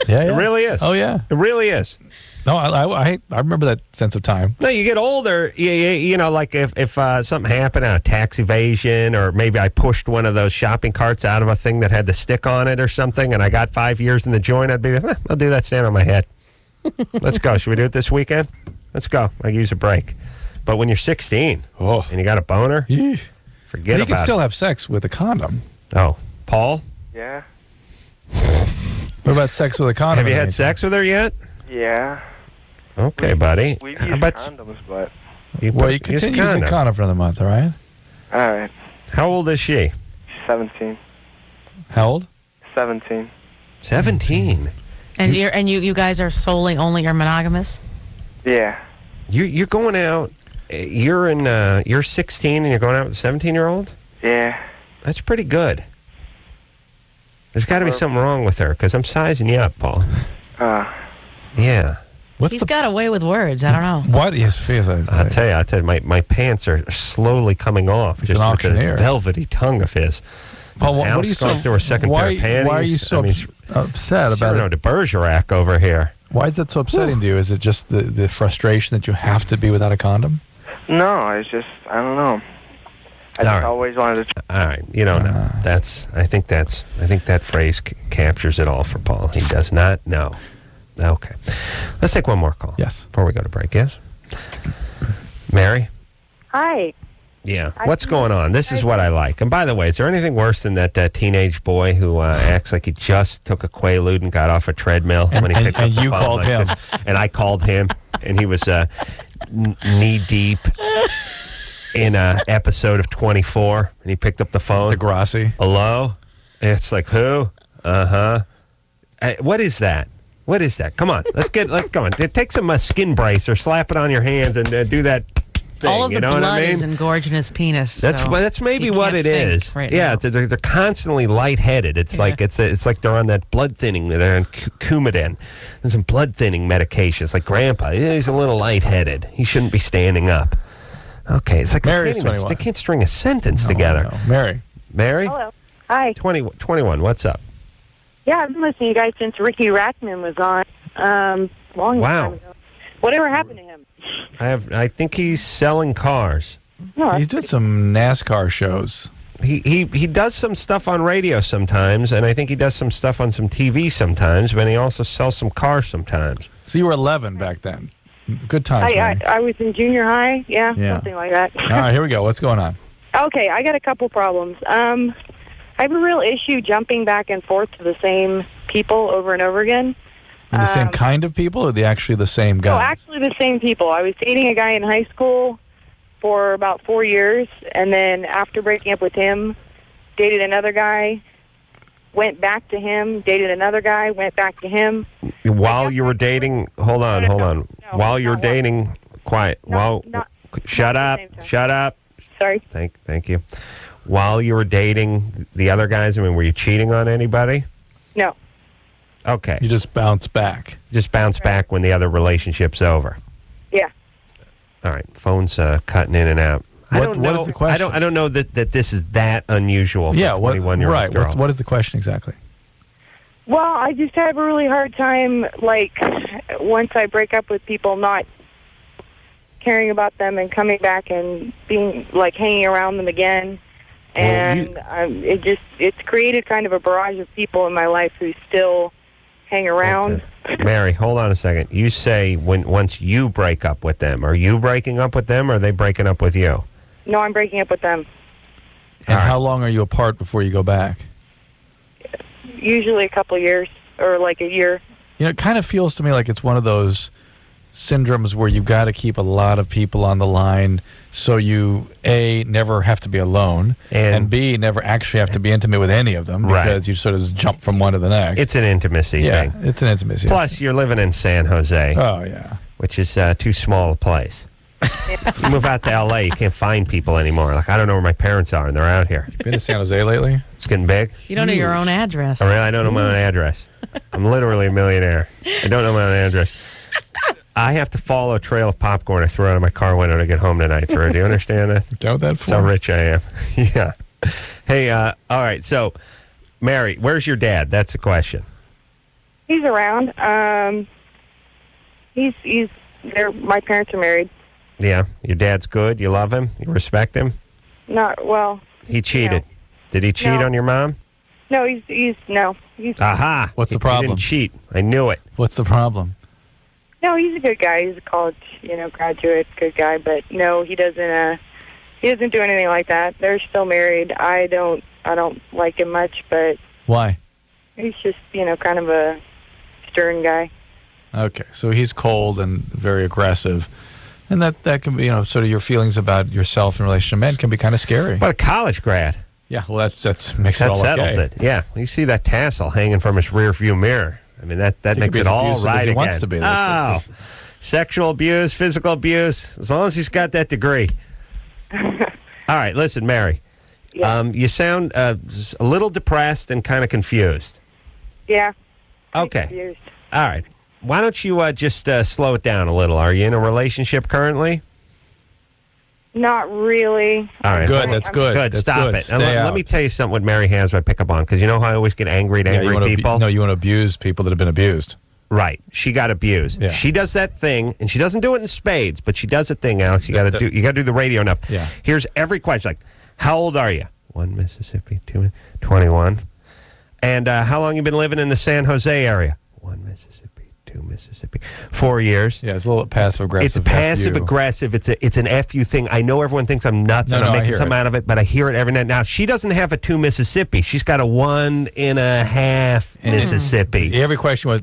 Yeah, It really is. Oh, yeah. It really is. No, I remember that sense of time. No, you get older, you know, like if something happened, a tax evasion, or maybe I pushed one of those shopping carts out of a thing that had the stick on it or something, and I got 5 years in the joint, I'd be like, I'll do that stand on my head. Let's go. Should we do it this weekend? Let's go. I use a break. But when you're 16 and you got a boner, forget You about can still it. have sex with a condom. Oh, Paul? Yeah. What about sex with a condom? Have you had sex with her yet? Yeah. Okay, buddy. We've How used about condoms, but... Well, you continue using condom for the month, all right? All right. How old is she? 17. How old? 17. 17. And you guys are solely only are monogamous? Yeah. You're going out. You're 16 and you're going out with a 17-year-old? Yeah. That's pretty good. There's got to be something wrong with her because I'm sizing you up, Paul. Yeah. He's got a way with words. I don't know. What is feels like? I'll tell you, my pants are slowly coming off. He's just an with the auctioneer. velvety tongue of his. Paul, what are you so? Through a second pair of panties. Why are you so upset about Cyrano it? de Bergerac over here. Why is that so upsetting to you? Is it just the frustration that you have to be without a condom? No, it's just, I don't know. I just always wanted to... All right, you don't know. I think that phrase captures it all for Paul. He does not know. Okay. Let's take one more call. Yes. Before we go to break, yes? Mary? Hi. Yeah. What's going on? This is what I like. And by the way, is there anything worse than that teenage boy who acts like he just took a Quaalude and got off a treadmill when he picks up the you phone called like him. this? And I called him, and he was knee-deep in an episode of 24, and he picked up the phone. Degrassi. Hello? It's like, who? Uh-huh. What is that? What is that? Come on. Come on. Take some skin brace or slap it on your hands and do that thing. All of the you know blood what I mean? is engorged in his penis. That's maybe what it is. Right yeah, now. they're constantly lightheaded. It's like it's like they're on that blood thinning. They're on Coumadin. There's some blood thinning medications. Like Grandpa, he's a little lightheaded. He shouldn't be standing up. Okay, it's like Mary's they 21. can't string a sentence together. No. Mary? Hello. Hi. 21. What's up? Yeah, I've been listening to you guys since Ricky Rackman was on. Long time ago. Whatever happened to him? I think he's selling cars. No, He's doing some NASCAR shows. He does some stuff on radio sometimes, and I think he does some stuff on some TV sometimes, but he also sells some cars sometimes. So you were 11 back then. Good times, Mary. I was in junior high. Yeah, something like that. All right, here we go. What's going on? Okay, I got a couple problems. I have a real issue jumping back and forth to the same people over and over again. And the same kind of people, or actually the same guy? No, actually the same people. I was dating a guy in high school for about 4 years, and then after breaking up with him, dated another guy, went back to him, dated another guy, went back to him. While you were dating, hold on. While you were dating, quiet. Shut up. Sorry. Thank you. While you were dating the other guys, I mean, were you cheating on anybody? No. Okay. You just bounce back. Just bounce back when the other relationship's over. Yeah. All right. Phone's cutting in and out. I don't know. What is the question? I don't know that this is that unusual for a 21-year-old right. girl. What is the question exactly? Well, I just have a really hard time, like, once I break up with people, not caring about them and coming back and being, like, hanging around them again. And it's created kind of a barrage of people in my life who still hang around. Okay. Mary, hold on a second. You say once you break up with them, are you breaking up with them or are they breaking up with you? No, I'm breaking up with them. And how long are you apart before you go back? Usually a couple of years or like a year. You know, it kind of feels to me like it's one of those syndromes where you've got to keep a lot of people on the line so you, A, never have to be alone, and B, never actually have to be intimate with any of them because you sort of jump from one to the next. It's an intimacy thing. Yeah, it's an intimacy. Plus, you're living in San Jose. Oh, yeah. Which is too small a place. You move out to L.A., you can't find people anymore. Like, I don't know where my parents are, and they're out here. You been to San Jose lately? It's getting big. You don't know your own address. I don't know my own address. I'm literally a millionaire. I don't know my own address. I have to follow a trail of popcorn I threw out of my car window to get home tonight, Drew. Do you understand that? Doubt that That's how rich I am. Yeah. Hey, all right. So, Mary, where's your dad? That's the question. He's around. He's there. My parents are married. Yeah. Your dad's good. You love him. You respect him. Not well. He cheated. No. Did he cheat No. on your mom? No, he's Aha. What's the He problem? didn't cheat. I knew it. What's the problem? No, he's a good guy. He's a college, graduate, good guy. But no, he doesn't. He doesn't do anything like that. They're still married. I don't like him much, but Why? he's just, kind of a stern guy. Okay, so he's cold and very aggressive. And that can be, sort of your feelings about yourself in relation to men can be kind of scary. But a college grad. Yeah, well, that's makes it That all settles okay. it. Yeah. You see that tassel hanging from his rear view mirror. I mean, that He makes could it be as all abusive right as he again. wants to be. That's Oh, sexual abuse, physical abuse, as long as he's got that degree. All right, listen, Mary. Yeah. You sound a little depressed and kind of confused. Yeah. Okay. Confused. All right. Why don't you just slow it down a little? Are you in a relationship currently? Not really. All right. Good, that's good. Good, That's stop good. it. Stay And let out. me tell you something what Mary has I pick up on, because you know how I always get angry at Yeah, you angry wanna people? No, you want to abuse people that have been abused. Right. She got abused. Yeah. She does that thing, and she doesn't do it in spades, but she does a thing, Alex. You got to do the radio enough. Yeah. Here's every question. Like, how old are you? 1 Mississippi, 2, 21. And how long you been living in the San Jose area? 1 Mississippi, 2 Mississippi. 4 years. Yeah, it's a little passive aggressive. It's passive aggressive. It's an FU thing. I know everyone thinks I'm nuts and I'm I making hear something out of it, but I hear it every night. Now, she doesn't have a 2 Mississippi. She's got a 1.5 Mississippi. Every question was.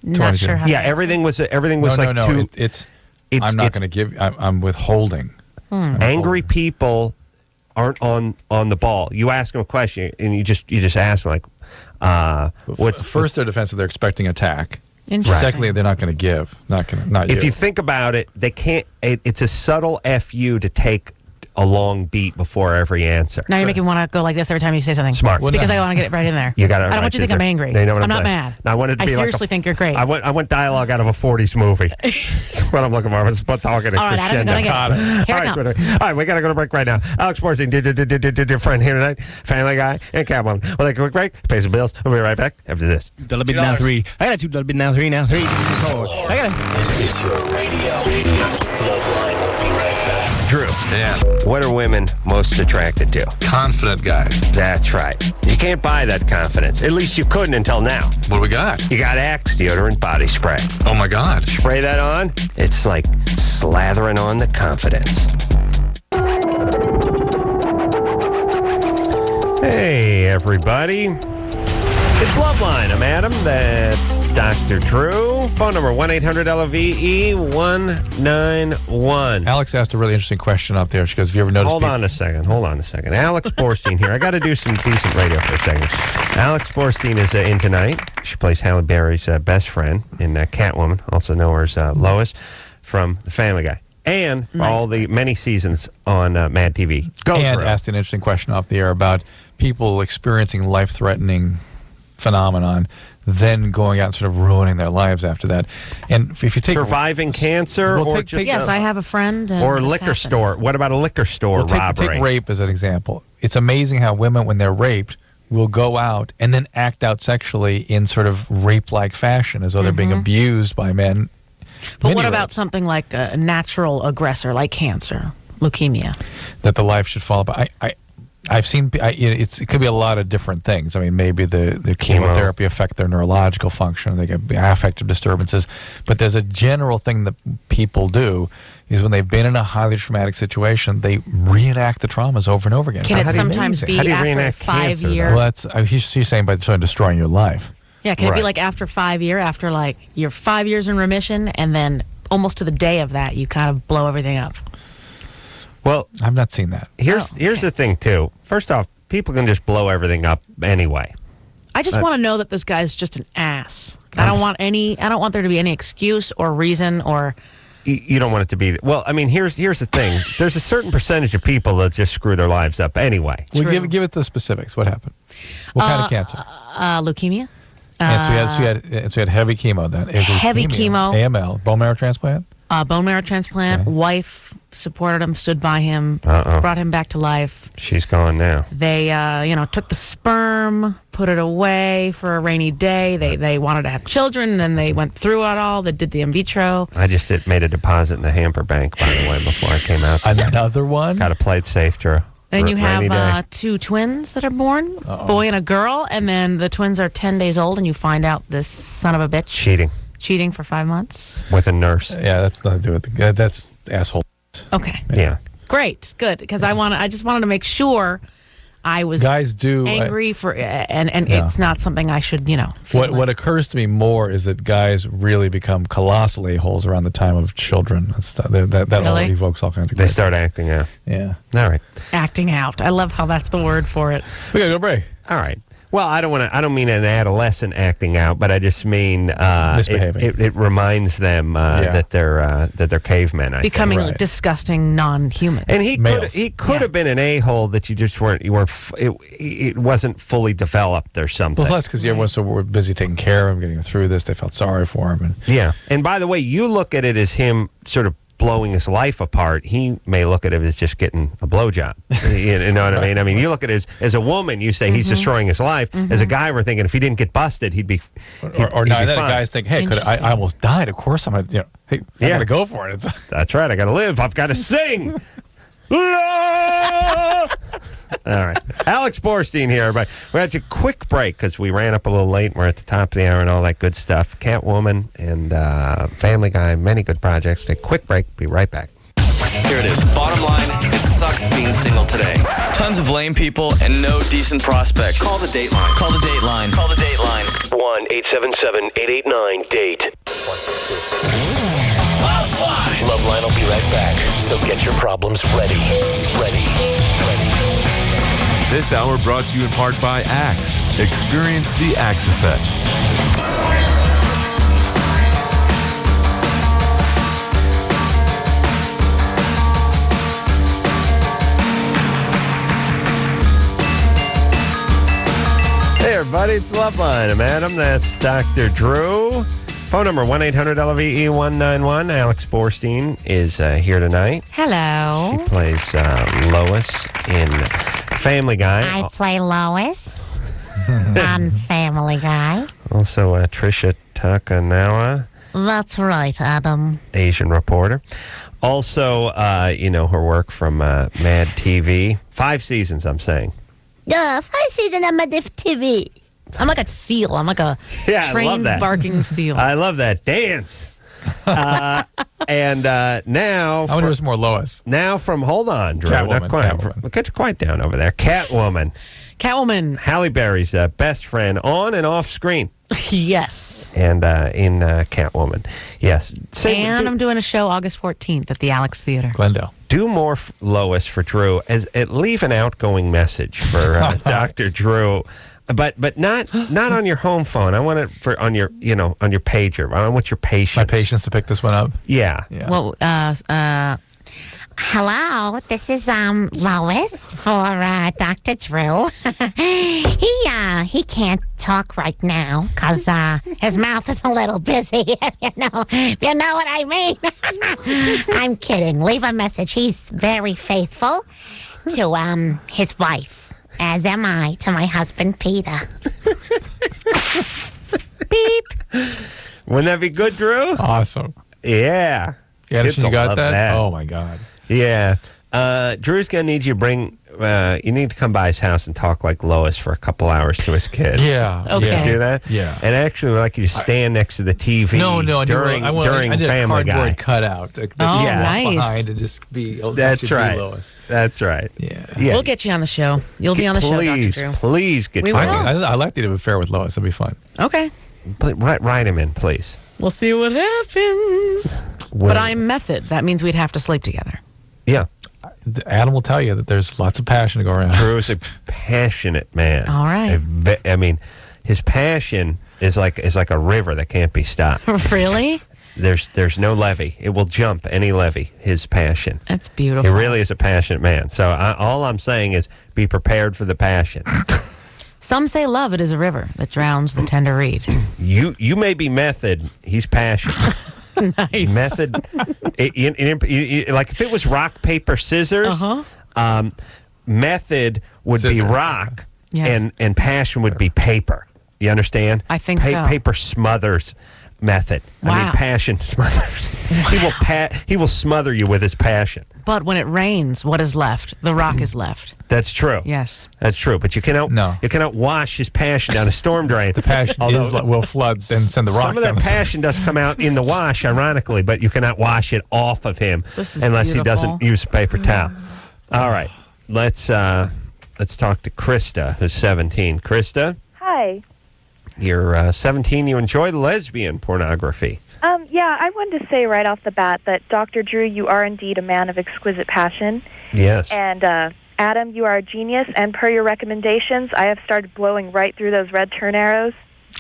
Not sure how. Yeah, everything was like no. two. I'm not going to give. I'm withholding. Angry people aren't on the ball. You ask them a question and you just ask them First, they're defensive. They're expecting attack. Interesting. Secondly, they're not going to give. Not if you think about it, they can't. It's a subtle FU to take a long beat before every answer. Now you're making me want to go like this every time you say something. Smart. Because I want to get it right in there. You got it. I don't want you to think I'm angry. You know what I'm not saying? mad. No, I want it to I be seriously think you're great. I want dialogue out of a 40s movie. That's what I'm looking for. It's about talking. All right, Adam's going to get it. Here it comes. All right, we got to go to break right now. Alex Borstein, dear friend here tonight, Family Guy, and Catwoman. We'll take a quick break, pay some bills. We'll be right back after this. $1 bid now 3. I got a $2 bid now 3 now 3. I got a. This is your radio. LoveLine will be right back. Drew. Yeah. What are women most attracted to? Confident guys. That's right. You can't buy that confidence. At least you couldn't until now. What do we got? You got Axe deodorant body spray. Oh my God. Spray that on, it's like slathering on the confidence. Hey, everybody. It's LoveLine. I'm Adam. That's Dr. Drew. Phone number 1-800-LOVE-191. Alex asked a really interesting question up there. She goes, have you ever noticed Hold on a second. Alex Borstein here. I got to do some decent radio for a second. Alex Borstein is in tonight. She plays Halle Berry's best friend in Catwoman, also known as Lois from The Family Guy. And all the many seasons on Mad TV. And asked an interesting question off the air about people experiencing life-threatening phenomenon, then going out and sort of ruining their lives after that. And if you take surviving cancer, or just yes, I have a friend. And or a liquor store. What about a liquor store robbery? Take rape as an example. It's amazing how women, when they're raped, will go out and then act out sexually in sort of rape-like fashion, as though they're being abused by men. But what about something like a natural aggressor, like cancer, leukemia? That the life should fall apart. I've seen it could be a lot of different things. I mean, maybe the chemotherapy affect their neurological function. They get affective disturbances. But there's a general thing that people do is when they've been in a highly traumatic situation, they reenact the traumas over and over again. Can it sometimes be after 5 years? Well, that's she's saying by sort of destroying your life. Yeah, can it be like after 5 years, after like you're 5 years in remission, and then almost to the day of that, you kind of blow everything up? Well, I've not seen that. Here's the thing too. First off, people can just blow everything up anyway. I just want to know that this guy's just an ass. I don't want there to be any excuse or reason or. You don't want it to be. Well, I mean, here's the thing. There's a certain percentage of people that just screw their lives up anyway. Well, give it the specifics. What happened? What kind of cancer? Leukemia. And so you had heavy chemo then. Heavy chemo. AML, bone marrow transplant. Bone marrow transplant. Okay. Wife supported him, stood by him, brought him back to life. She's gone now. They, took the sperm, put it away for a rainy day. They wanted to have children, and they went through it all. They did the in vitro. I just made a deposit in the hamper bank, by the way, before I came out. Another one? Got to play it safe, Drew. Then you Rainy day. have 2 twins that are born, boy and a girl, and then the twins are 10 days old, and you find out this son of a bitch cheating for 5 months with a nurse. Yeah, that's nothing to do with that's asshole. Okay. Yeah. Great, good, because I just wanted to make sure I was angry for, and it's not something I should, feel What occurs to me more is that guys really become colossal a-holes around the time of children. That all Really? evokes all kinds of. They start acting out. Yeah. All right. acting out. I love how that's the word for it. We gotta go break. All right. Well, I don't mean an adolescent acting out, but I just mean misbehaving. It reminds them that they're cavemen. I Becoming think. disgusting non-humans. And he could have been an a-hole that you weren't. It wasn't fully developed or something. Well, that's because everyone's so busy taking care of him, getting him through this. They felt sorry for him. And by the way, you look at it as him sort of blowing his life apart. He may look at it as just getting a blowjob. You know what I mean? I mean, you look at it as a woman, you say he's destroying his life. As a guy, we're thinking if he didn't get busted, he'd be or now that guys think, hey, I almost died. Of course, I'm gonna, hey, I gotta go for it. That's right. I gotta live. I've got to sing. All right. Alex Borstein here, everybody. We had a quick break because we ran up a little late. We're at the top of the hour and all that good stuff. Catwoman and Family Guy, many good projects. A quick break. Be right back. Here it is. Bottom line, it sucks being single today. Tons of lame people and no decent prospects. Call the Dateline. Call the Dateline. Call the Dateline. 1-877-889-DATE. LoveLine will be right back. So get your problems ready. This hour brought to you in part by Axe. Experience the Axe effect. Hey, everybody. It's LoveLine. I'm Adam. That's Dr. Drew. Phone number 1-800-LVE-191. Alex Borstein is here tonight. Hello. She plays Lois in Family Guy. I play Lois on Family Guy. Also, Trisha Takanawa. That's right, Adam. Asian reporter. Also, her work from Mad TV. 5 seasons, I'm saying. Yeah, 5 seasons of Mad TV. I'm like a seal. I'm like a trained barking seal. I love that dance. And now... I wonder if it's more Lois. Now from... Hold on, Drew. Catwoman. Get quiet down over there. Catwoman. Halle Berry's best friend on and off screen. Yes. And in Catwoman. Yes. I'm doing a show August 14th at the Alex Theater. Glendale. Do more Lois for Drew. Leave an outgoing message for Dr. Drew. But not on your home phone. I want it on your pager. I want your patience. My patience to pick this one up. Yeah. Well, hello, this is Lois for Dr. Drew. He can't talk right now because his mouth is a little busy. If you know what I mean. I'm kidding. Leave a message. He's very faithful to his wife. As am I to my husband, Peter. Beep. Wouldn't that be good, Drew? Awesome. Yeah. Kids you got that? Oh, my God. Yeah. Drew's going to need you to you need to come by his house and talk like Lois for a couple hours to his kid. Yeah. Okay. You can do that? Yeah. And actually, we'd like you to stand next to the TV during I Family did a Guy. cardboard cutout. Nice. Behind and just be That's right. Lois. That's right. Yeah. We'll get you on the show. You'll be on the show, Dr. Drew. Please get We you will. I like the affair with Lois. It'll be fun. Okay. Write him in, please. We'll see what happens. But I'm method. That means we'd have to sleep together. Yeah. Adam will tell you that the's lots of passion to go around. Drew is a passionate man. All right. I mean, his passion is like a river that can't be stopped. Really? There's no levee. It will jump any levee. His passion. That's beautiful. He really is a passionate man. So all I'm saying is be prepared for the passion. Some say love, it is a river that drowns the tender reed. You may be method. He's passion. Nice. Method. Like if it was rock, paper, scissors, method would be rock, Yes. and passion would be paper. You understand? I think so. Paper smothers method. I Wow. mean, passion smothers. He will smother you with his passion. But when it rains, what is left? The rock is left. That's true. Yes. That's true. But you cannot wash his passion down a storm drain. The passion will flood and send the rock Some of that down. passion does come out in the wash, ironically, but you cannot wash it off of him unless he doesn't use a paper towel. All right. Let's talk to Krista, who's 17. Krista, Hi. you're 17. You enjoy lesbian pornography. Yeah, I wanted to say right off the bat that Dr. Drew, you are indeed a man of exquisite passion. Yes. And Adam, you are a genius. And per your recommendations, I have started blowing right through those red turn arrows.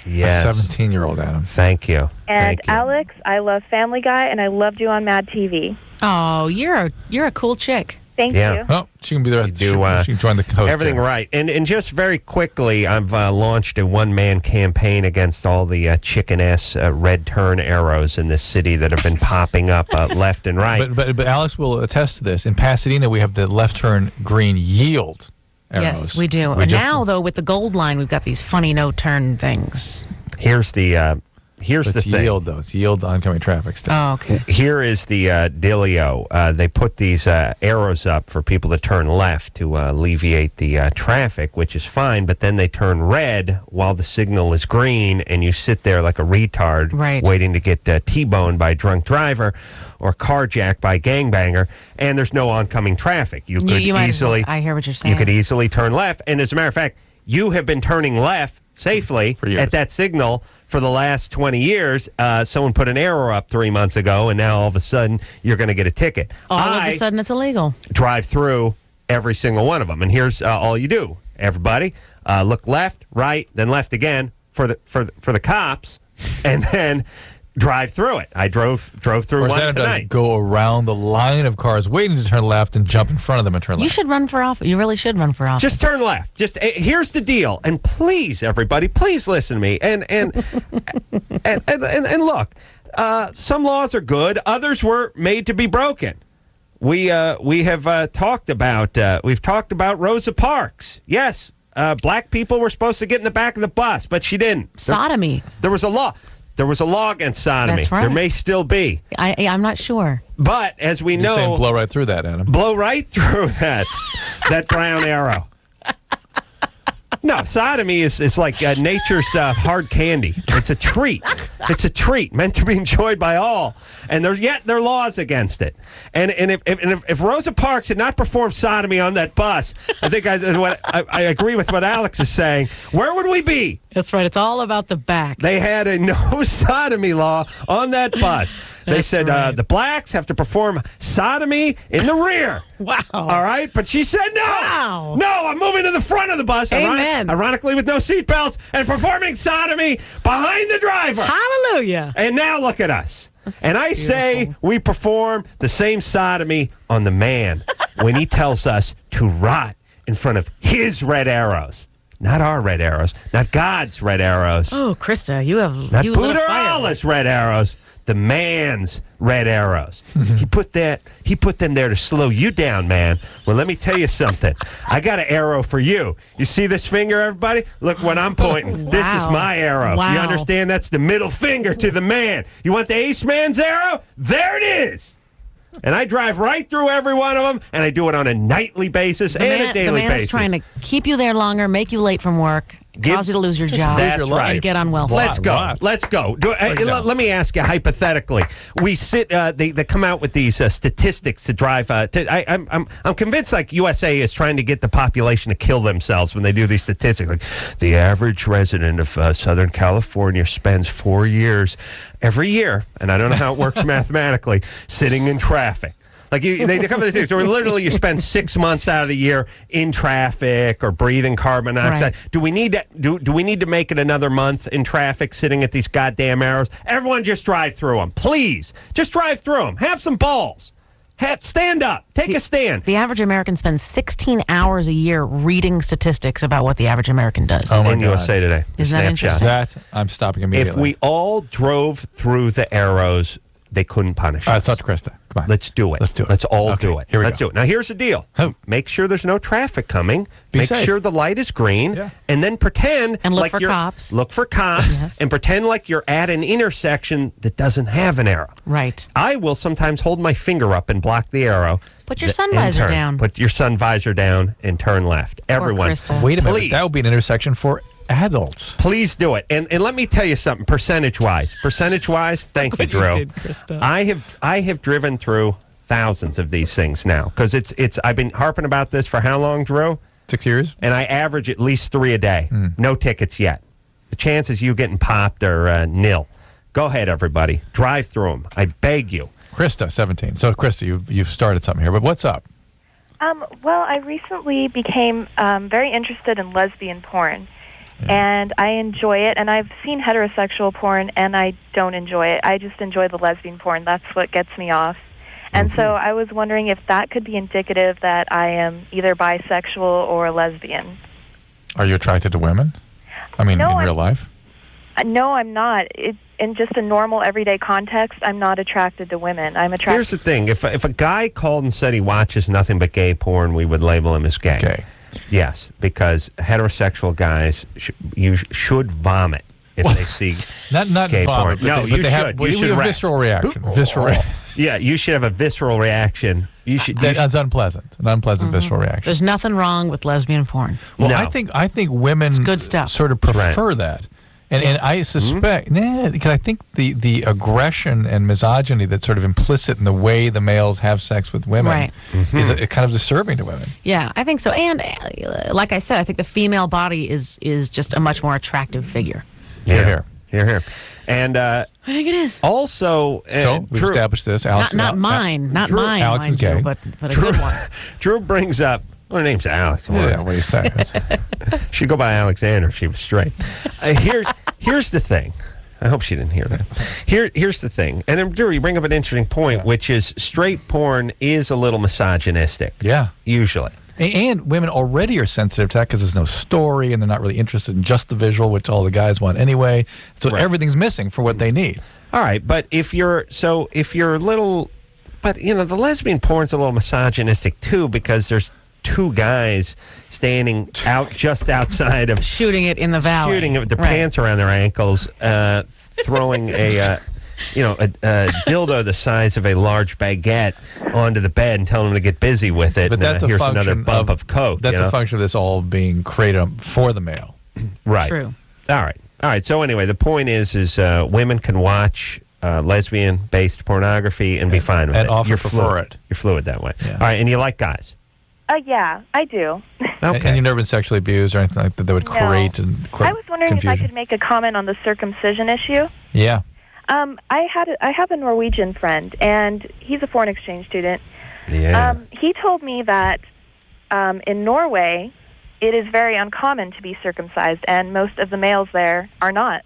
Yes. A 17-year-old Adam. Thank you. And Alex, I love Family Guy, and I loved you on Mad TV. Oh, you're a cool chick. Thank you. Oh, she can be the rest. She can join the host. Everything right. And just very quickly, I've launched a one-man campaign against all the chicken-ass red turn arrows in this city that have been popping up left and right. But Alex will attest to this. In Pasadena, we have the left turn green yield arrows. Yes, we do. And now, though, with the gold line, we've got these funny no-turn things. Here's the thing. Yield, though. It's yield oncoming traffic still. Oh, okay. Here is the dealio. They put these arrows up for people to turn left to alleviate the traffic, which is fine, but then they turn red while the signal is green, and you sit there like a retard waiting to get T-boned by a drunk driver or carjacked by a gangbanger, and there's no oncoming traffic. You could easily... I hear what you're saying. You could easily turn left, and as a matter of fact, you have been turning left safely at that signal for the last 20 years. Someone put an arrow up 3 months ago, and now all of a sudden you're going to get a ticket. All of a sudden it's illegal. Drive through every single one of them, and here's all you do. Everybody, look left, right, then left again for the cops, and then drive through it. I drove through one tonight. Go around the line of cars waiting to turn left and jump in front of them and turn left. You should run for office. You really should run for office. Just turn left. Just here's the deal, and please, everybody, please listen to me. And look, some laws are good. Others were made to be broken. We have talked about Rosa Parks. Yes, black people were supposed to get in the back of the bus, but she didn't. Sodomy. There was a law. There was a law against sodomy. That's right. There may still be. I'm not sure. But as we know, saying blow right through that, Adam. Blow right through that brown arrow. No, sodomy is like nature's hard candy. It's a treat. It's a treat meant to be enjoyed by all. And there are laws against it. And if Rosa Parks had not performed sodomy on that bus, I think I agree with what Alex is saying. Where would we be? That's right. It's all about the back. They had a no sodomy law on that bus. They said the blacks have to perform sodomy in the rear. Wow. All right? But she said no. Wow. No, I'm moving to the front of the bus. Amen. Ironically, with no seatbelts and performing sodomy behind the driver. Hallelujah. And now look at us. And I say we perform the same sodomy on the man when he tells us to rot in front of his red arrows. Not our red arrows. Not God's red arrows. Oh, Krista, you have... Not you lit a Buddha or fire. Allah's red arrows. The man's red arrows. He put them there to slow you down, man. Well, let me tell you something. I got an arrow for you. You see this finger, everybody? Look when I'm pointing. Wow. This is my arrow. Wow. You understand? That's the middle finger to the man. You want the ace man's arrow? There it is. And I drive right through every one of them, and I do it on a nightly basis and a daily the man basis. is trying to keep you there longer, make you late from work, cause you to lose your job, That's right. and get on welfare. Let's go. Let's go. Let me ask you hypothetically. We sit. They come out with these statistics to drive. I'm convinced like USA is trying to get the population to kill themselves when they do these statistics. Like the average resident of Southern California spends 4 years every year, and I don't know how it works mathematically, sitting in traffic. Like they come to this, so literally you spend 6 months out of the year in traffic or breathing carbon dioxide. Right. Do we need to make it another month in traffic, sitting at these goddamn arrows? Everyone, just drive through them, please. Just drive through them. Have some balls. Stand up. Take a stand. The average American spends 16 hours a year reading statistics about what the average American does. Oh my in God. USA Today. Isn't that interesting? That I'm stopping immediately. If we all drove through the arrows, they couldn't punish us. All right, let's talk to Krista. Come on. Let's do it. Let's do it. Let's all Okay, do it. here we Let's go. do it. Now, here's the deal. Make sure there's no traffic coming. Be Make safe. sure the light is green. And then pretend And look like for you're... cops. Look for cops. Yes. And pretend like you're at an intersection that doesn't have an arrow. Right. I will sometimes hold my finger up and block the arrow. Put your and sun visor turn. down. Put your sun visor down and turn left. Everyone. Krista. Wait a minute. Please. That would be an intersection for adults. Please do it. And let me tell you something, percentage-wise, thank you, Drew. did, Krista. I have driven through thousands of these things now because it's I've been harping about this for how long, Drew? 6 years. And I average at least 3 a day. No tickets yet. The chances you getting popped are nil. Go ahead, everybody. Drive through them. I beg you. Krista, 17. So, Krista, you've started something here, but what's up? Well, I recently became very interested in lesbian porn, and I enjoy it. And I've seen heterosexual porn, and I don't enjoy it. I just enjoy the lesbian porn. That's what gets me off. And so I was wondering if that could be indicative that I am either bisexual or a lesbian. Are you attracted to women? I mean, No, in real life? No, I'm not. In just a normal everyday context, I'm not attracted to women. I'm attracted. Here's the thing. If a guy called and said he watches nothing but gay porn, we would label him as gay. Okay. Yes, because heterosexual guys should vomit if they see Not gay vomit, porn. but No, they you have, should. but You we should have ra- visceral reaction. Visceral reaction. Yeah, you should have a visceral reaction. You should. That's unpleasant. An unpleasant visceral reaction. There's nothing wrong with lesbian porn. Well, No. I think women good stuff. sort of prefer that. And I suspect, because I think the aggression and misogyny that's sort of implicit in the way the males have sex with women Right. is kind of disturbing to women. Yeah, I think so. And like I said, I think the female body is just a much more attractive figure. Here. And I think it is. also, So we've Drew, established this. Alex, Not mine, not Drew- mine, Alex is mind you, gay. but a good one. Drew brings up. Well, her name's Alex. Yeah, what do you say? She'd go by Alexander if she was straight. Here's the thing. I hope she didn't hear that. Here's the thing. And then, Drew, you bring up an interesting point, which is straight porn is a little misogynistic. Yeah. Usually. And women already are sensitive to that because there's no story and they're not really interested in just the visual, which all the guys want anyway. So everything's missing for what they need. All right, but if you're a little, but the lesbian porn's a little misogynistic too because there's 2 guys standing out just outside of Shooting it in the valley. shooting it with their Right. pants around their ankles, throwing a dildo the size of a large baguette onto the bed and telling them to get busy with it. But and, that's a here's function another bump of coke. That's a function of this all being created for the male. Right. True. All right. So anyway, the point is women can watch lesbian-based pornography and be fine with And it. often You're prefer fluid. it. You're fluid that way. Yeah. All right, and you like guys. Yeah, I do. Okay. And you've never been sexually abused or anything like that would No. create I was wondering confusion. if I could make a comment on the circumcision issue. Yeah. I have a Norwegian friend, and he's a foreign exchange student. Yeah. He told me that in Norway, it is very uncommon to be circumcised, and most of the males there are not.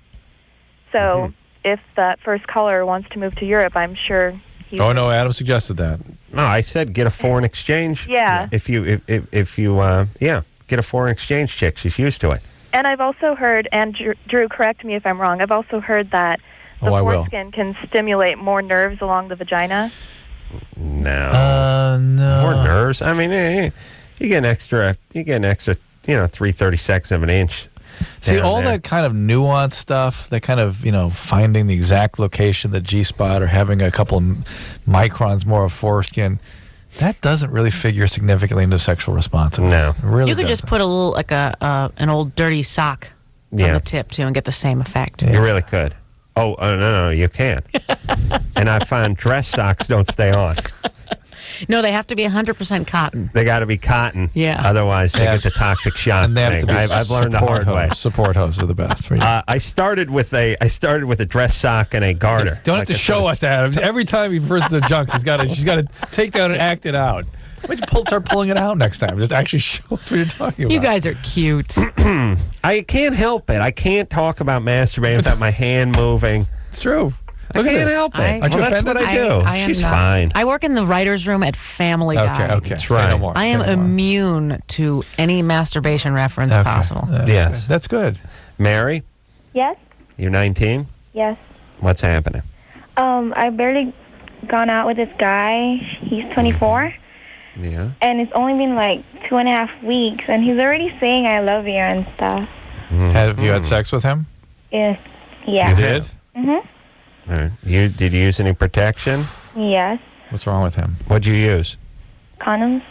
So if that first caller wants to move to Europe, I'm sure he Oh, no, Adam suggested that. No, I said get a foreign exchange. Yeah. If you get a foreign exchange chick, she's used to it. And I've also heard, and Drew, correct me if I'm wrong, I've also heard that the I will. foreskin can stimulate more nerves along the vagina. No. No. More nerves. I mean, you get an extra 3/32 of an inch. See, down all there. that kind of nuanced stuff, that kind of, finding the exact location, the G-spot, or having a couple of microns more of foreskin, that doesn't really figure significantly into sexual responsiveness. No. It really You could just doesn't. put a little, like an old dirty sock on Yeah. the tip, too, and get the same effect. You really could. Oh, no, you can't. And I find dress socks don't stay on. No, they have to be 100% cotton. They got to be cotton. Yeah. Otherwise, they Yeah. get the toxic shock And they have thing. to be I've learned the hard way. Support hose are the best for you. I started with a dress sock and a garter. Don't have to show us, Adam. Every time he refers to the junk, she's got to take that and act it out. Why don't you start pulling it out next time? Just actually show us what you're talking about. You guys are cute. I can't help it. I can't talk about masturbating without my hand moving. It's true. I can't help it. Aren't you that's offended? what I do. I am She's not. fine. I work in the writer's room at Family Guy. Okay. That's Say right. no more. I am immune to any masturbation reference possible. Yes. That's good. Mary, Yes. you're 19. Yes. What's happening? I barely gone out with this guy. He's 24, Yeah. and it's only been like 2.5 weeks, and he's already saying "I love you" and stuff. Have you had sex with him? Yes. Yeah. You did? Mhm. All right. Did you use any protection? Yes. What's wrong with him? What'd you use? Condoms.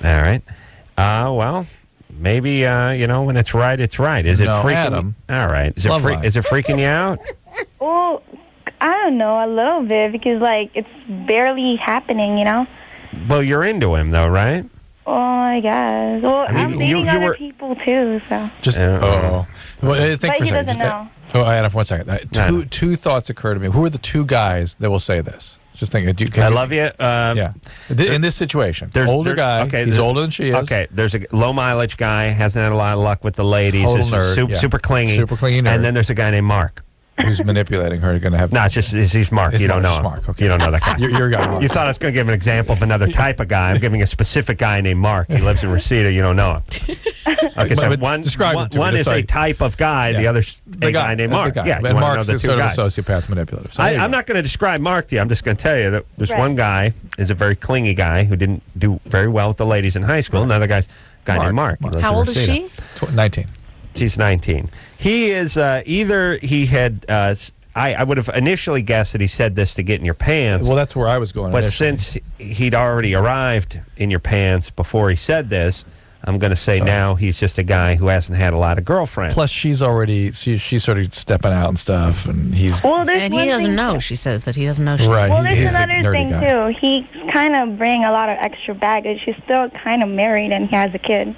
All right. Well, maybe when it's right, it's right. Is it No, freaking? Adam. All right. Is LoveLine. it freaking you out? Well, I don't know, a little bit, because like it's barely happening, you know. Well, you're into him though, right? Oh, I guess. Well, I mean, I'm dating you other were- people too, so. Just Well, think But for a he second. doesn't know. Adam, for 1 second. Two thoughts occur to me. Who are the two guys that will say this? Just think. I love you. Yeah. In this situation, older guy. He's older than she is. Okay. There's a low mileage guy. Hasn't had a lot of luck with the ladies. Total is nerd, yeah. super clingy. Super clingy nerd. And then there's a guy named Mark. Who's manipulating her? Going to have? No, he's Mark. It's You don't Mark, know it's him. Mark, okay. You don't know that guy. You're a guy. You thought I was going to give an example of another type of guy. I'm giving a specific guy named Mark. He lives in Reseda. You don't know him. Okay, so one is a type of guy. The other's a guy named Mark. The guy. Yeah, you and wanna know Mark's the is two sort guys. of a sociopath manipulative. So there you I'm go. not going to describe Mark to you. I'm just going to tell you that there's Right. one guy is a very clingy guy who didn't do very well with the ladies in high school. Another guy named Mark. He lives How in old is Reseda. she? 19. She's 19. He is either he had. I would have initially guessed that he said this to get in your pants. Well, that's where I was going. But initially. since he'd already arrived in your pants before he said this, I'm going to say now he's just a guy who hasn't had a lot of girlfriends. Plus, she's sort of stepping out and stuff, and he's Well, there's And one he doesn't thing- know. She says that he doesn't know she's Right. Well, He's there's a another nerdy thing guy. too. He kind of bring a lot of extra baggage. She's still kind of married, and he has a kid.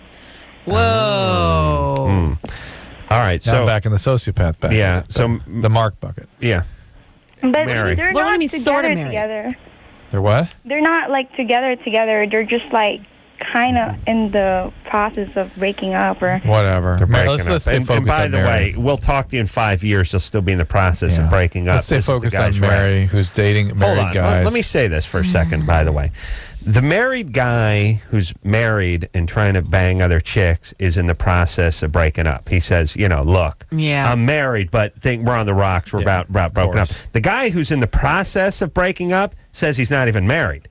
Whoa. All right, now so back in the sociopath bucket. Yeah, so the Mark bucket. Yeah. But Mary. they're What do you not mean, sorta together married? together. They're what? They're not like together. They're just like kind of in the process of breaking up or. Whatever. They're breaking Let's up. stay And focused by on the Mary. way, we'll talk to you in 5 years. You'll still be in the process of breaking up. Let's stay This is the focused guy's on right. Mary, who's dating married Hold on. guys. Let me say this for a second, by the way. The married guy who's married and trying to bang other chicks is in the process of breaking up. He says, look, Yeah. I'm married, but think we're on the rocks. We're about broken up. The guy who's in the process of breaking up says he's not even married.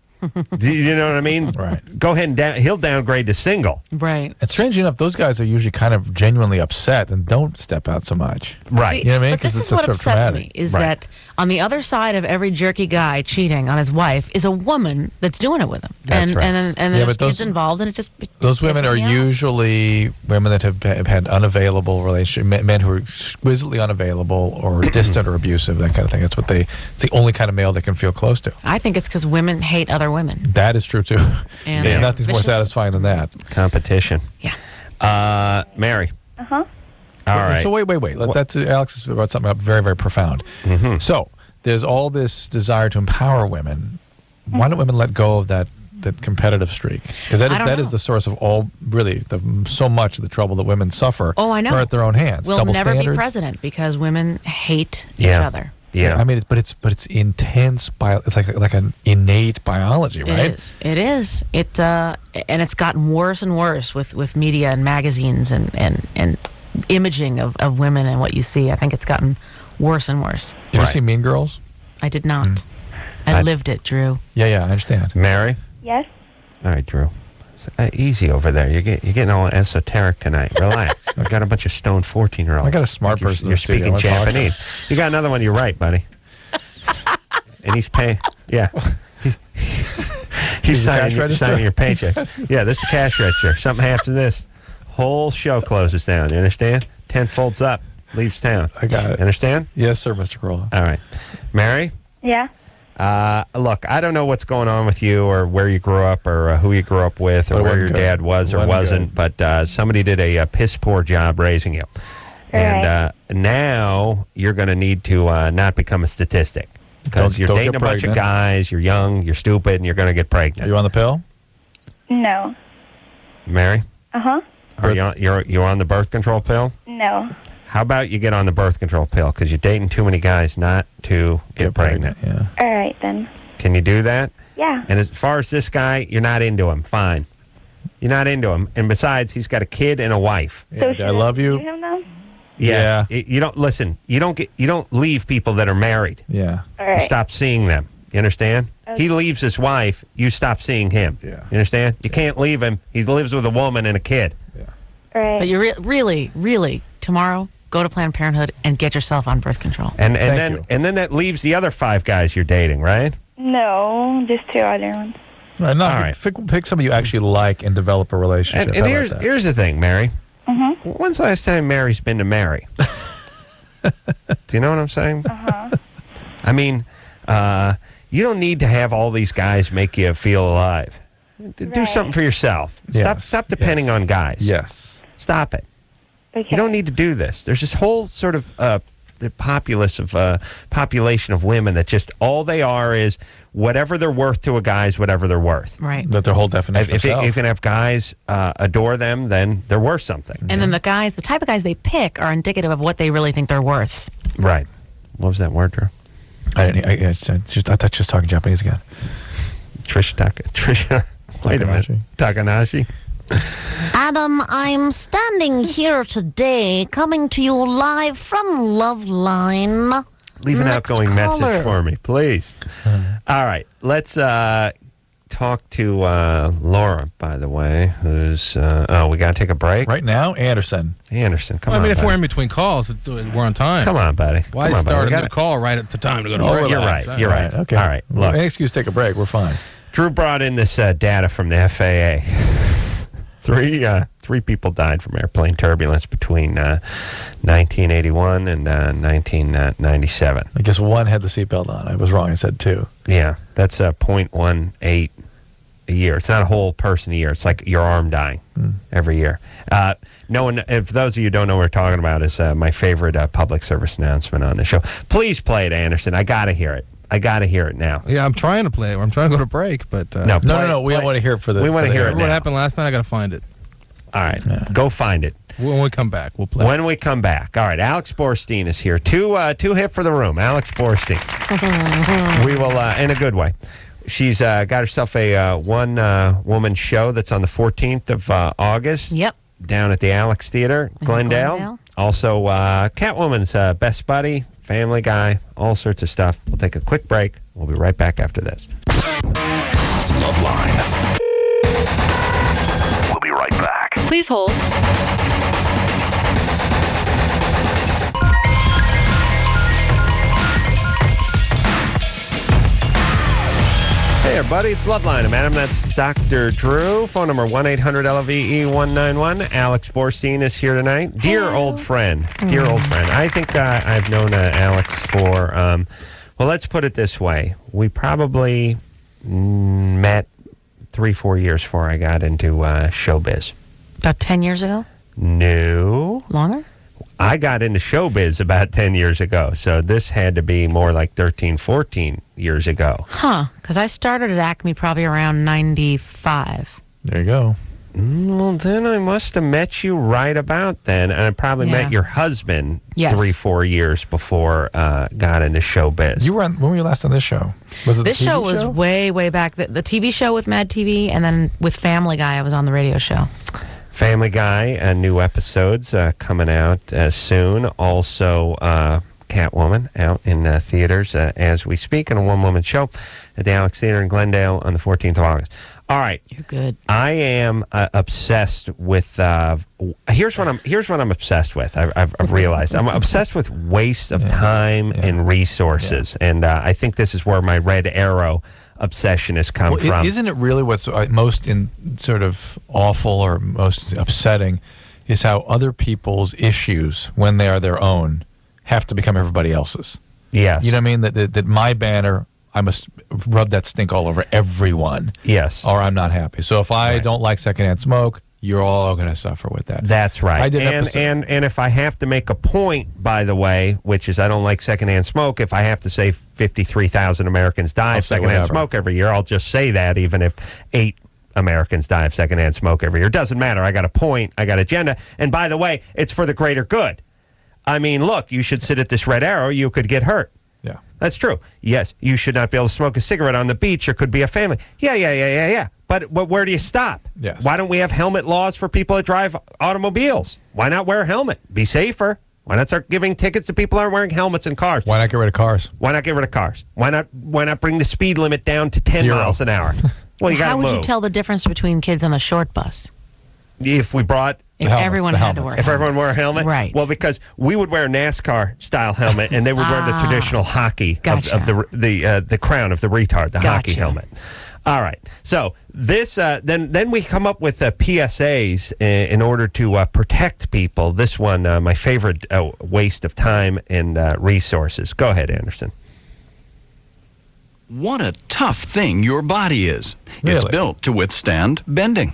Do you know what I mean? Right. Go ahead and he'll downgrade to single. Right. And strangely enough, those guys are usually kind of genuinely upset and don't step out so much. Right. You know what I mean? But this 'Cause is it's what sort of upsets traumatic. me, is that on the other side of every jerky guy cheating on his wife is a woman that's doing it with him. That's and right. and then Yeah, there's but kids those- involved, and it just Those women pisses are me off. usually women that have had unavailable relationships, men who are exquisitely unavailable or distant or abusive, that kind of thing. It's the only kind of male they can feel close to. I think it's because women hate other women. That is true too. And Yeah, they're nothing's more vicious. satisfying than that. Competition. Yeah. Mary. Uh huh. All right. So wait. That's Alex is about something very, very profound. Mm-hmm. So there's all this desire to empower women. Why don't women let go of that competitive streak? Because I don't that is know. the source of all, really, so much of the trouble that women suffer. Oh, I know. Are at their own hands. We'll Double never standards. be president because women hate each Yeah. other. Yeah. I mean, it's intense. It's like an innate biology, right? It is. And it's gotten worse and worse with media and magazines and imaging of women and what you see. I think it's gotten worse and worse. Did you see Mean Girls? I did not. I lived it, Drew. Yeah, I understand. Mary. Yes. All right, Drew. Easy over there. You're getting all esoteric tonight. Relax. I've got a bunch of stoned 14-year-olds. I got a smart person in You're the studio. speaking I wanna talk to Japanese. You got another one. You're right, buddy. And he's paying. Yeah. He's Is the cash signing register? your paycheck. Yeah, this is cash register. Something happens to this, whole show closes down. You understand? 10 folds up, leaves town. I got it. Understand? Yes, sir, Mr. Corolla. All right. Mary? Yeah. Look, I don't know what's going on with you or where you grew up or who you grew up with or But it where your wasn't good. dad was It or wasn't wasn't, but somebody did a piss poor job raising you. And now you're going to need to not become a statistic because you're Don't dating get a bunch of pregnant. guys, you're young, you're stupid, and you're going to get pregnant. Are you on the pill? No. Mary? Uh huh. Are you on the birth control pill? No. How about you get on the birth control pill because you're dating too many guys not to get pregnant. Yeah. All right, then. Can you do that? Yeah. And as far as this guy, you're not into him. Fine. You're not into him. And besides, he's got a kid and a wife. So should I love you. Him, though? Yeah. You don't listen. You don't leave people that are married. Yeah. All right. You stop seeing them. You understand? Okay. He leaves his wife. You stop seeing him. Yeah. You understand? You can't leave him. He lives with a woman and a kid. All right. But you really, tomorrow, go to Planned Parenthood and get yourself on birth control. And then that leaves the other 5 guys you're dating, right? No, just 2 other ones. Right, no, All right. Pick somebody you actually like and develop a relationship. And How about that? here's the thing, Mary. Mm-hmm. When's the last time Mary's been to Mary? Do you know what I'm saying? Uh-huh. I mean, you don't need to have all these guys make you feel alive. Do Right. something for yourself. Yes. Stop depending on guys. Yes. Stop it. Okay. You don't need to do this. There's this whole sort of the population of women that just all they are is whatever they're worth to a guy is whatever they're worth. Right. That's their whole definition If of you self. can have guys adore them, then they're worth something. And then the type of guys they pick are indicative of what they really think they're worth. Right. What was that word, Drew? I thought she was talking Japanese again. Trisha. Wait a minute. Takanashi. Adam, I'm standing here today, coming to you live from LoveLine. Leave an Next outgoing caller. message for me, please. All right. Let's talk to Laura, by the way, who's... we got to take a break? Right now, Anderson. Anderson, come Well, on, I mean, if buddy. we're in between calls, we're on time. Come on, buddy. Why Come on, buddy. start We a gotta- new call right at the time to go to Oh, break? you're right. You're right. Okay. All right. Look, Any excuse to take a break. We're fine. Drew brought in this data from the FAA. Three people died from airplane turbulence between 1981 and 1997. I guess one had the seatbelt on. I was wrong. I said 2. Yeah, that's 0.18 a year. It's not a whole person a year. It's like your arm dying every year. No one, if those of you who don't know what we're talking about, is my favorite public service announcement on the show. Please play it, Anderson. I got to hear it. I got to hear it now. Yeah, I'm trying to play it. I'm trying to go to break, but... No, No. We don't want to hear it for the... We want to hear it What now. happened last night? I got to find it. All right, go find it. When we come back, we'll play. When we come back. All right, Alex Borstein is here. Two hit for the room. Alex Borstein. We will, in a good way. She's got herself a one-woman show that's on the 14th of August. Yep. Down at the Alex Theater, Glendale. Also, Catwoman's best buddy, family guy, all sorts of stuff. We'll take a quick break. We'll be right back after this. LoveLine. We'll be right back. Please hold. Hey, everybody, it's LoveLine. I'm Adam. That's Dr. Drew. Phone number 1-800-LVE-191. Alex Borstein is here tonight. Dear old friend. Dear old friend. I think I've known Alex for, well, let's put it this way. We probably met 3-4 years before I got into showbiz. About 10 years ago? No. Longer? I got into showbiz about 10 years ago, so this had to be more like 13, 14 years ago. Huh. Because I started at Acme probably around 95. There you go. Well, then I must have met you right about then, and I probably Yeah. met your husband Yes. 3-4 years before got into showbiz. You were on, when were you last on this show? Was it This the TV show was way, way back. The TV show with Mad TV, and then with Family Guy, I was on the radio show. Family Guy, new episodes coming out soon. Also, Catwoman out in theaters as we speak, and a one-woman show at the Alex Theater in Glendale on the 14th of August. All right, You're good. I am obsessed with. Here's what I'm obsessed with. I've realized I'm obsessed with waste of time and resources, and I think this is where my red arrow obsession has come from. Isn't it really what's most sort of awful or most upsetting is how other people's issues, when they are their own, have to become everybody else's? Yes. You know what I mean? That my banner, I must rub that stink all over everyone. Yes. Or I'm not happy. So if I don't like secondhand smoke, you're all going to suffer with that. That's right. I did and if I have to make a point, by the way, which is I don't like secondhand smoke, if I have to say 53,000 Americans die of secondhand whatever. smoke every year, I'll just say that even if 8 Americans die of secondhand smoke every year. It doesn't matter. I got a point. I got agenda. And by the way, it's for the greater good. I mean, look, you should sit at this red arrow. You could get hurt. Yeah. That's true. Yes, you should not be able to smoke a cigarette on the beach. There could be a family. Yeah. But where do you stop? Yes. Why don't we have helmet laws for people that drive automobiles? Why not wear a helmet? Be safer. Why not start giving tickets to people who aren't wearing helmets in cars? Why not get rid of cars? Why not get rid of cars? Why not bring the speed limit down to 10 miles an hour? Well, you got to How move. would you tell the difference between kids on the short bus? If we brought... If everyone had to wear If everyone wore a helmet? Right. Well, because we would wear a NASCAR-style helmet, and they would wear the traditional hockey of the crown of the retard, the hockey helmet. All right. So this then we come up with PSAs in order to protect people. This one, my favorite waste of time and resources. Go ahead, Anderson. What a tough thing your body is. It's built to withstand bending,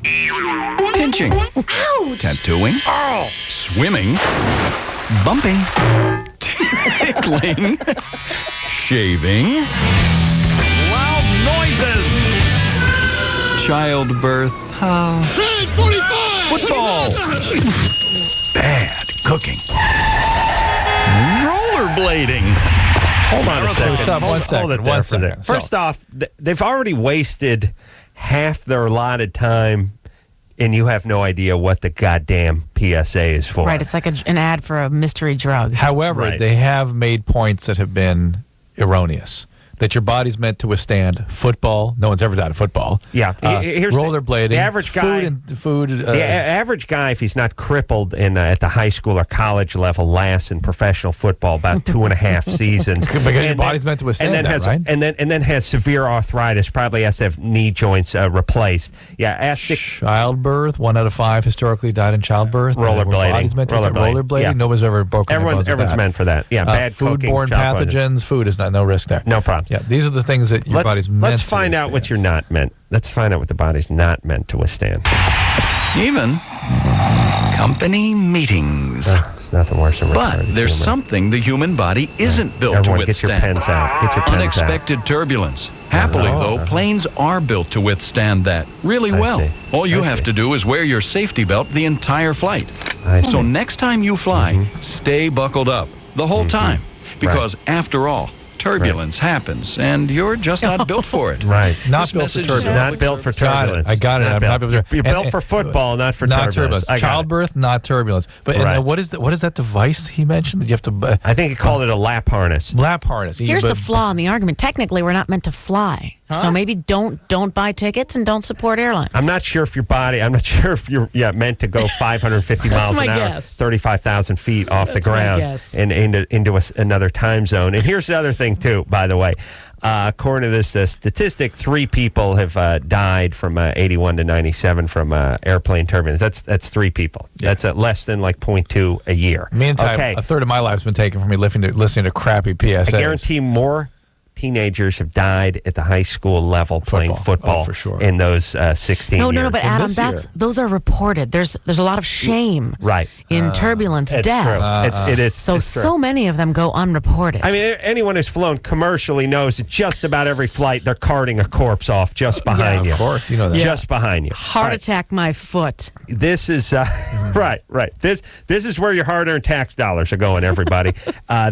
pinching, tattooing, swimming, bumping, tickling, shaving, loud noises, childbirth, football, bad cooking, rollerblading. Hold on a second. Hold it there for a second. So- First off, they've already wasted half their allotted time, and you have no idea what the goddamn PSA is for. Right, it's like an ad for a mystery drug. However, they have made points that have been erroneous. That your body's meant to withstand football. No one's ever died of football. Yeah. Here's rollerblading. The average guy. The average guy, if he's not crippled at the high school or college level, lasts in professional football about 2.5 seasons. Because your body's meant to withstand right? And then has severe arthritis. Probably has to have knee joints replaced. Yeah. Childbirth. 1 out of 5 historically died in childbirth. Rollerblading. Body's meant to rollerblading. Yeah. Nobody's ever broken. Everyone's meant for that. Yeah. Bad cooking, foodborne pathogens. Food is no risk there. No problem. Yeah, these are the things that your body's meant to Let's find out what you're not meant. Let's find out what the body's not meant to withstand. Even company meetings. It's nothing worse than But there's something the human body isn't built Everyone, to get your withstand. pens out. Get your pens Unexpected turbulence. Happily, though, planes are built to withstand that really well. All you have to do is wear your safety belt the entire flight. So next time you fly, stay buckled up the whole time. Because after all, turbulence happens, and you're just not built for it. Right. Not built for turbulence. Not built for turbulence. I got it. I'm not built for You're built for football, not for turbulence. Childbirth, not turbulence. But and what is that device he mentioned that you have to? I think he called it a lap harness. Lap harness. Here's the flaw in the argument. Technically, we're not meant to fly. So maybe don't buy tickets and don't support airlines. I'm not sure if you're meant to go 550 miles an hour, 35,000 feet off the ground and into another time zone. And here's the other thing too, by the way. According to this statistic, 3 people have died from 81 to 97 from airplane turbulence. That's 3 people. Yeah. That's less than like 0.2 a year. Meantime, a third of my life's been taken from me listening to crappy PSAs. I guarantee more teenagers have died at the high school level playing football for sure. in those 16 years. No, but Adam, those are reported. There's a lot of shame in turbulence death. It is. So many of them go unreported. I mean, anyone who's flown commercially knows that just about every flight they're carting a corpse off just behind you. Of course, you know that. Just behind you. Heart attack my foot. This is right. This is where your hard-earned tax dollars are going, everybody.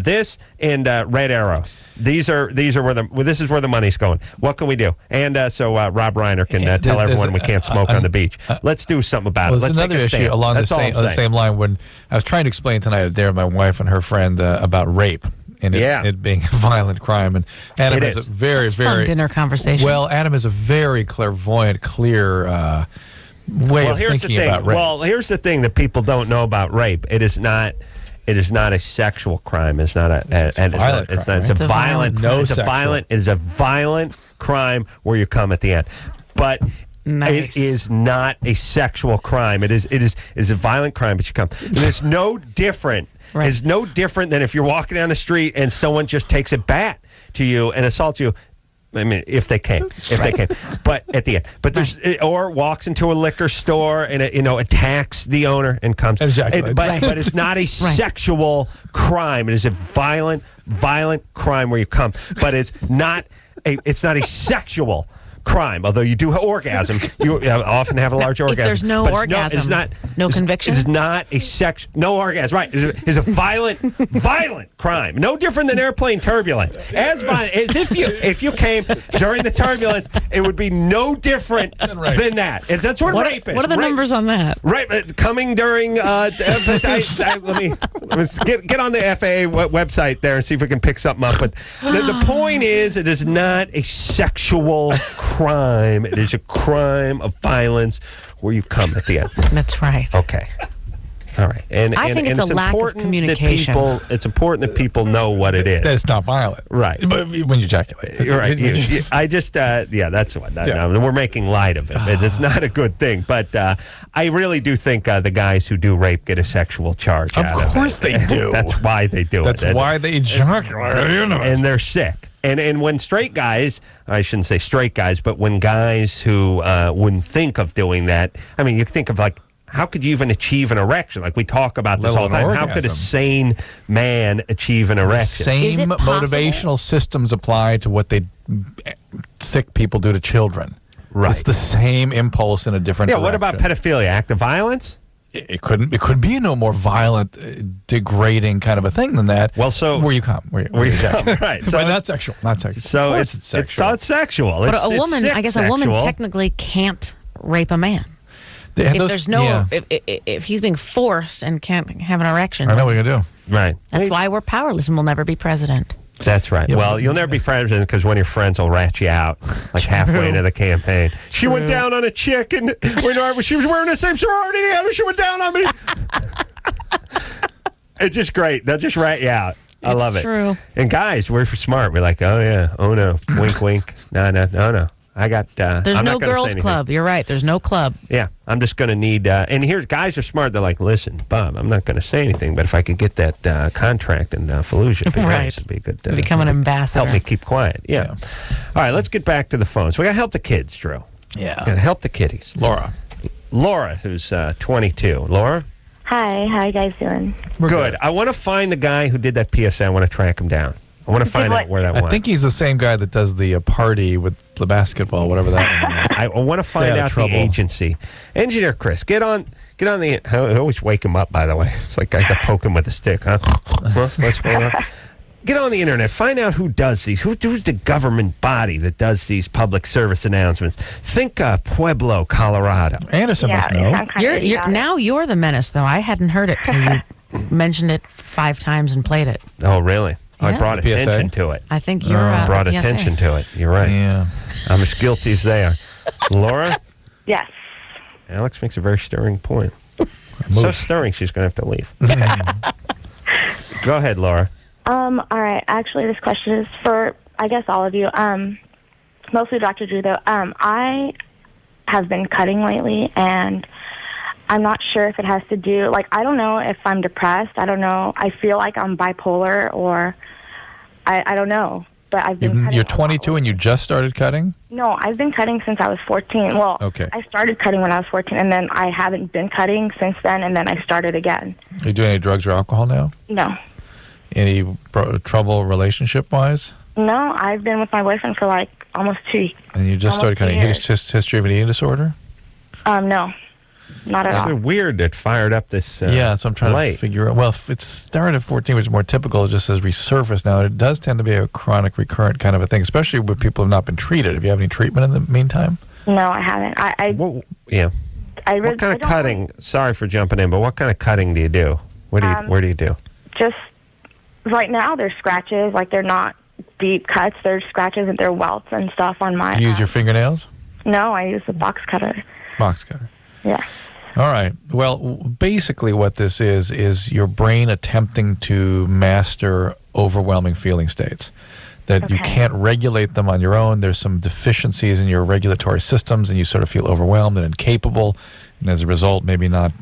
This and red arrows. This is where the money's going. What can we do? And so Rob Reiner can tell everyone we can't smoke on the beach. Let's do something about it. Let's another take a issue stand. along the same line. When I was trying to explain tonight at dinner with my wife and her friend about rape and it being a violent crime, and Adam has a very fun dinner conversation. Well, Adam is a very clairvoyant, clear way of thinking about rape. Well, here's the thing that people don't know about rape. It is not a sexual crime. It's not a violent crime where you come at the end. But it is not a sexual crime. It is a violent crime, but you come. And it's no different. Right. It's no different than if you're walking down the street and someone just takes a bat to you and assaults you. I mean, if they came, but at the end, or walks into a liquor store and attacks the owner and comes. Exactly. But it's not a sexual crime. It is a violent crime where you come. But it's not a sexual crime. Although you do orgasm, you often have a large orgasm. If there's no But orgasm, no conviction? It is not a no orgasm. Right. It's a violent crime. No different than airplane turbulence. As violent as if you came during the turbulence, it would be no different than that. That's what rape is. What are the numbers on that? Right, coming during. Let me get on the FAA website there and see if we can pick something up. But the point is, it is not a sexual crime. It is a crime of violence where you come at the end. That's right. Okay. All right. I think it's a lack of communication. It's important that people know what it is. That's not violent. Right. But when you ejaculate. You're right. I just, that's what. We're making light of it. It's not a good thing. But I really do think the guys who do rape get a sexual charge. Of course they do. That's why they do it. That's why they ejaculate. And they're sick. And when straight guys, I shouldn't say straight guys, but when guys who wouldn't think of doing that, I mean, you think of like, how could you even achieve an erection? Like we talk about this all the time. How could a sane man achieve an erection? The same motivational systems apply to what sick people do to children. Right. It's the same impulse in a different direction. What about pedophilia? Act of violence? It could be no more violent, degrading kind of a thing than that. Well, so where you come, where you come, right? So but not sexual, not sexual. So it's sexual. But a woman, I guess, a woman technically can't rape a man. If he's being forced and can't have an erection, I know what you're gonna do. Right. That's why we're powerless and we'll never be president. That's right. Yeah, well, you'll never be president because one of your friends will rat you out like halfway into the campaign. She went down on a chick and she was wearing the same sorority together. She went down on me. It's just great. They'll just rat you out. I love it. True. And guys, we're smart. We're like, oh yeah, oh no, wink, wink. No. I got. There's no girls' club. You're right. There's no club. Yeah, I'm just going to need. And here, guys are smart. They're like, listen, Bob, I'm not going to say anything, but if I could get that contract in Fallujah, it'd be nice. It'd be good. Become an ambassador. Help me keep quiet. Yeah. All right, let's get back to the phones. We got to help the kids, Drew. Yeah. Got to help the kiddies. Laura, who's 22. Laura. Hi. How you guys doing? We're good. I want to find the guy who did that PSA. I want to track him down. I want to find out where that went. I think he's the same guy that does the party with the basketball, whatever that one is. I want to find out the agency. Engineer Chris, get on the. I always wake him up, by the way. It's like I got to poke him with a stick, huh? What's going on? Get on the internet. Find out who does these. Who's the government body that does these public service announcements? Think Pueblo, Colorado. Anderson must know. You're the menace, though. I hadn't heard it till you mentioned it 5 times and played it. Oh, really? Yeah. I brought attention to it. I think you're brought attention to it. You're right. Yeah. I'm as guilty as they are. Laura? Yes. Alex makes a very stirring point. So stirring, she's going to have to leave. Go ahead, Laura. All right. Actually, this question is for, I guess, all of you. Mostly Dr. Drew, though. I have been cutting lately, and I'm not sure if it has to do, I don't know if I'm depressed. I don't know. I feel like I'm bipolar, or I don't know. But I've been cutting. You're 22 and you just started cutting? No, I've been cutting since I was 14. Well, okay. I started cutting when I was 14, and then I haven't been cutting since then, and then I started again. Are you doing any drugs or alcohol now? No. Any trouble relationship-wise? No, I've been with my boyfriend for almost 2 years. And you just started cutting. History of an eating disorder? No. Not at all. It's weird that fired up this so I'm trying to figure out. Well, if it started at 14, which is more typical, it just says resurfaced now. It does tend to be a chronic, recurrent kind of a thing, especially with people who have not been treated. Have you had any treatment in the meantime? No, I haven't. Yeah. What kind of cutting? Sorry for jumping in, but what kind of cutting do you do? Where do you do? Just right now, they're scratches. They're not deep cuts. They're scratches and they're welts and stuff on my. You use your fingernails? No, I use a box cutter. Box cutter. Yeah. All right. Well, basically what this is your brain attempting to master overwhelming feeling states. That you can't regulate them on your own. There's some deficiencies in your regulatory systems, and you sort of feel overwhelmed and incapable. And as a result, maybe not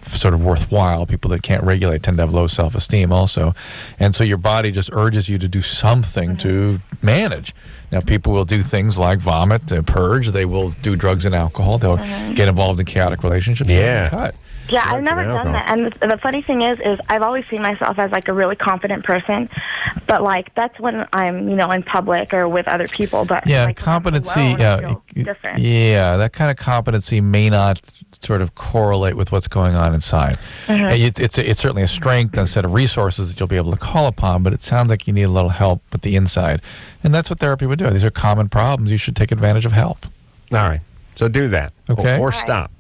sort of worthwhile. People that can't regulate tend to have low self-esteem also. And so your body just urges you to do something to manage. Now, people will do things like vomit, purge. They will do drugs and alcohol. They'll get involved in chaotic relationships. Yeah. Cut. Yeah, I've never done that. And the funny thing is I've always seen myself as like a really confident person, but like that's when I'm, in public or with other people. But yeah, like, competency. Different. Yeah, that kind of competency may not sort of correlate with what's going on inside. Mm-hmm. It's certainly a strength and a set of resources that you'll be able to call upon. But it sounds like you need a little help with the inside, and that's what therapy would do. These are common problems. You should take advantage of help. All right, so do that. Okay, or stop.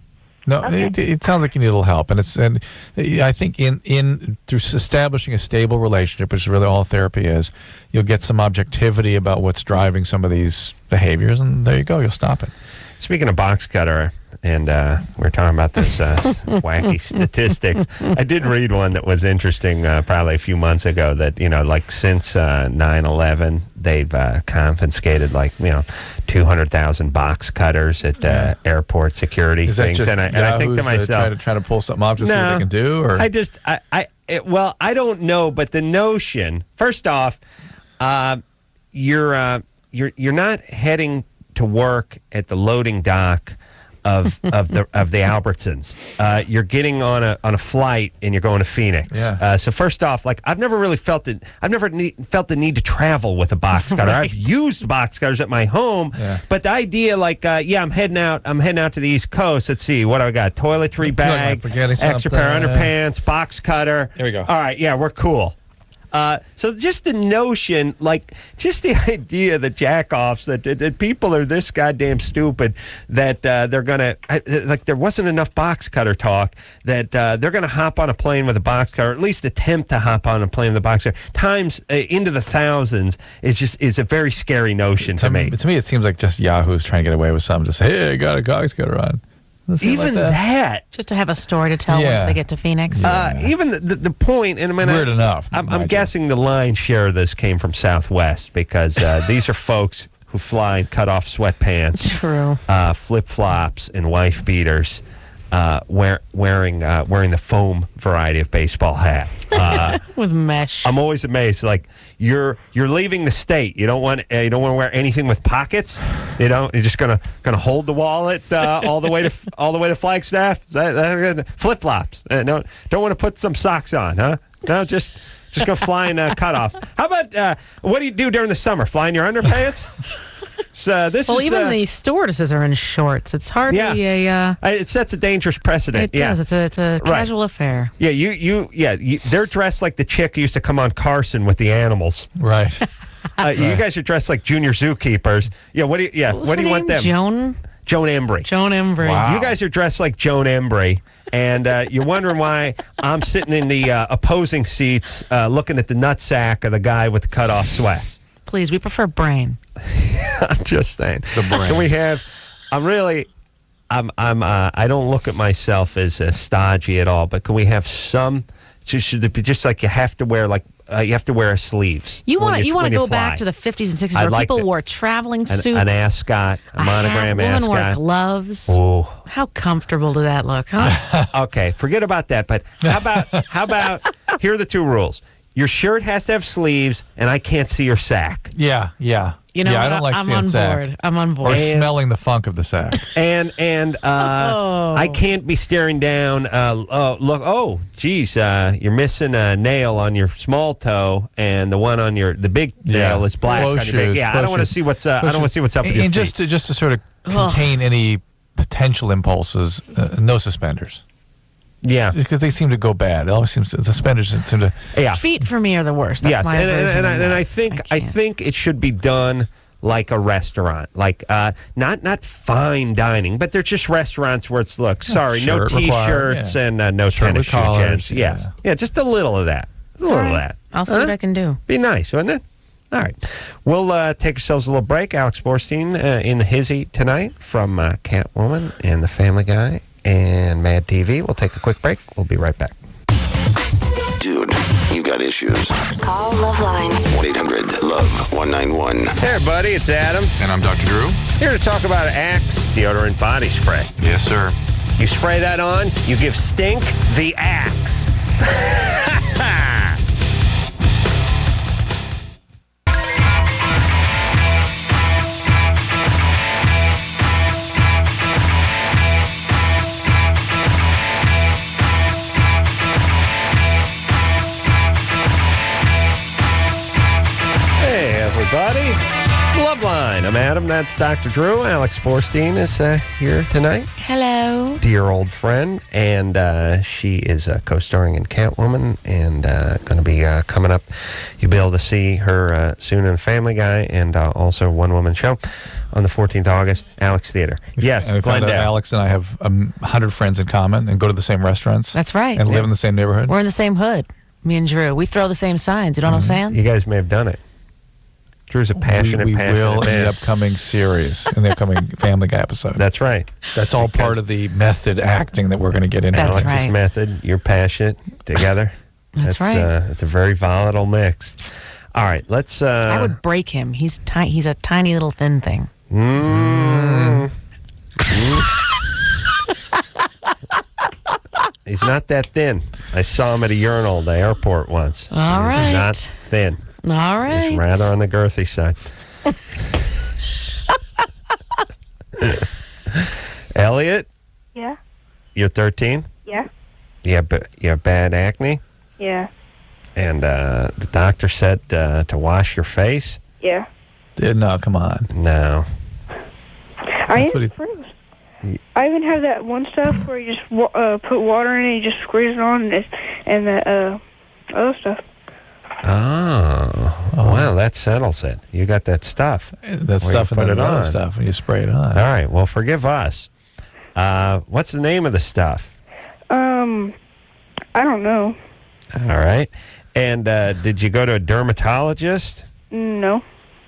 No, it sounds like you need a little help, and I think in through establishing a stable relationship, which is really all therapy is, you'll get some objectivity about what's driving some of these behaviors, and there you go, you'll stop it. Speaking of box cutter, and we're talking about this wacky statistics. I did read one that was interesting probably a few months ago that, like since 9/11, they've confiscated 200,000 box cutters at airport security Is things. That just and I think to myself, trying to pull something off to see what they can do? Or? I don't know, but the notion, first off, you're not heading to work at the loading dock of the Albertsons. You're getting on a flight and you're going to Phoenix. Yeah. So first off, I've never really felt the need to travel with a box cutter. Right. I've used box cutters at my home, but the idea I'm heading out to the East Coast. Let's see, what do I got? Toiletry bag, extra pair of underpants, box cutter. There we go. All right, yeah, we're cool. So just the notion, just the idea that jack-offs, that people are this goddamn stupid that they're going to, there wasn't enough box cutter talk, that they're going to hop on a plane with a box cutter, or at least attempt to hop on a plane with a box cutter, times into the thousands, is a very scary notion to me. To me, it seems like just Yahoo's trying to get away with something to say, hey, I got a box cutter on. Even that. Just to have a story to tell once they get to Phoenix. Even the point, and weird enough. I'm guessing the lion's share of this came from Southwest, because these are folks who fly in cut-off sweatpants, flip-flops, and wife beaters, wearing the foam variety of baseball hat with mesh. I'm always amazed. You're leaving the state. You don't want to wear anything with pockets. You're just gonna hold the wallet all the way to Flagstaff. Flip flops. No, don't want to put some socks on, huh? No, just go fly in cutoff. How about what do you do during the summer? Fly in your underpants? Even the stewardesses are in shorts. It's hardly it sets a dangerous precedent. It does. It's a casual affair. Yeah, they're dressed like the chick who used to come on Carson with the animals. Right. You guys are dressed like junior zookeepers. Yeah. What do you want them? Joan Embry. Joan Embry. Wow. You guys are dressed like Joan Embry, and you're wondering why I'm sitting in the opposing seats looking at the nutsack of the guy with the cut-off sweats. Please, we prefer brain. I'm just saying. The brain. Can we have? I don't look at myself as stodgy at all, but can we have some? Should it be just like you have to wear sleeves? You want to go back to the 50s and 60s where people wore traveling suits, an ascot, a monogram ascot. Women wore gloves. Oh, how comfortable did that look, huh? Okay, forget about that. But how about here are the two rules. Your shirt has to have sleeves, and I can't see your sack. Yeah. I don't like seeing sack. I'm on board. Or smelling the funk of the sack. And I can't be staring down. You're missing a nail on your small toe, and the one on the big nail is black. On your big, I don't want to see what's up with your feet. And just to sort of contain any potential impulses, no suspenders. Yeah, because they seem to go bad. It always seems the suspenders seem to. Yeah, feet for me are the worst. That's my version. And I think it should be done like a restaurant, not fine dining, but they're just restaurants where it's no t-shirts and no tennis shoe gents. Yeah, just a little of that. I'll see what I can do. Be nice, wouldn't it? All right, we'll take ourselves a little break. Alex Borstein in the hizzy tonight from Catwoman and the Family Guy and Mad TV. We'll take a quick break. We'll be right back. Dude, you got issues. Call LoveLine. 1-800-LOVE-191. Hey, everybody, it's Adam. And I'm Dr. Drew. Here to talk about Axe deodorant body spray. Yes, sir. You spray that on, you give stink the Axe. everybody. It's LoveLine. I'm Adam. That's Dr. Drew. Alex Borstein is here tonight. Hello. Dear old friend. And she is co-starring in Catwoman and going to be coming up. You'll be able to see her soon in Family Guy and also One Woman Show on the 14th of August, Alex Theater. Yes, and Glendale. Alex and I have 100 friends in common and go to the same restaurants. That's right. And live in the same neighborhood. We're in the same hood. Me and Drew. We throw the same signs. You know what I'm saying? You guys may have done it. Drew's a passionate we man. will in the upcoming series, in the upcoming Family Guy episode. That's right. That's all part of the method acting that we're going to get into. That's Alex's right. method, you're passionate together. That's right. It's a very volatile mix. All right, let's. I would break him. He's He's a tiny little thin thing. He's not that thin. I saw him at a urinal at the airport once. All He's right. not thin. All right. He's rather on the girthy side. Elliot, Yeah. you're 13. Yeah. You have bad acne, Yeah. and the doctor said to wash your face. Yeah. No, come on. No. I even have that one stuff where you just put water in it, you just squeeze it on, and the other stuff. Oh, wow, that settles it. You got that stuff. That stuff and put then it other on. stuff, and you spray it on. All right, well, forgive us. What's the name of the stuff? I don't know. All right. And did you go to a dermatologist? No.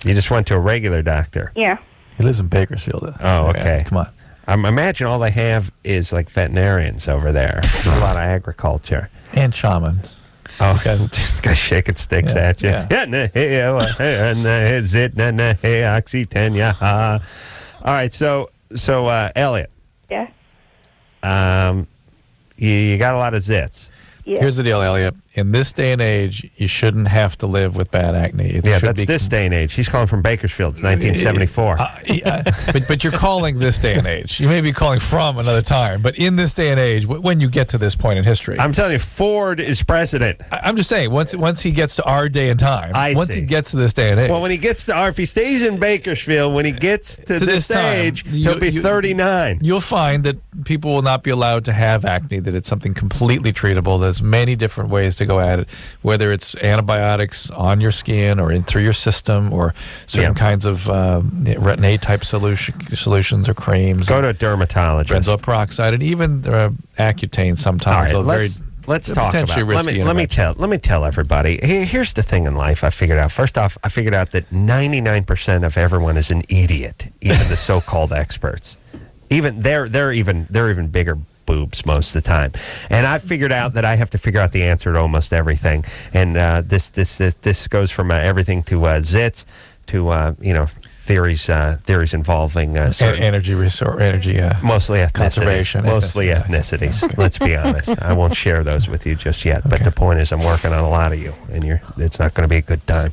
You just went to a regular doctor? Yeah. He lives in Bakersfield. Oh, okay. Come on. I imagine all they have is like veterinarians over there. There's a lot of agriculture. And shamans. Oh, guys shaking sticks at you. Oxytenia. All right, so Elliot. Yeah. You got a lot of zits. Yeah. Here's the deal, Elliot. In this day and age, you shouldn't have to live with bad acne. It Yeah, should that's be this day and age. He's calling from Bakersfield. It's 1974. but you're calling this day and age. You may be calling from another time, but in this day and age, when you get to this point in history, I'm telling you, Ford is president. I'm just saying, once he gets to our day and time, once he gets to this day and age, Well, when he gets to if he stays in Bakersfield, when he gets to this time, age, he'll be 39. You'll find that people will not be allowed to have acne, that it's something completely treatable. There's many different ways to go at it, whether it's antibiotics on your skin or through your system or certain kinds of retin-A type solutions or creams. Go to a dermatologist. Benzoyl peroxide and even Accutane sometimes. All right, let's talk about it. Let me tell everybody. Here's the thing in life I figured out. First off, I figured out that 99% of everyone is an idiot, even the so-called experts. Even they're even bigger boobs most of the time. And I figured out that I have to figure out the answer to almost everything. And this goes from everything to zits to theories involving energy mostly ethnicities. Conservation, mostly ethnicities. Okay. Let's be honest. I won't share those with you just yet. But the point is, I'm working on a lot of you, and it's not going to be a good time.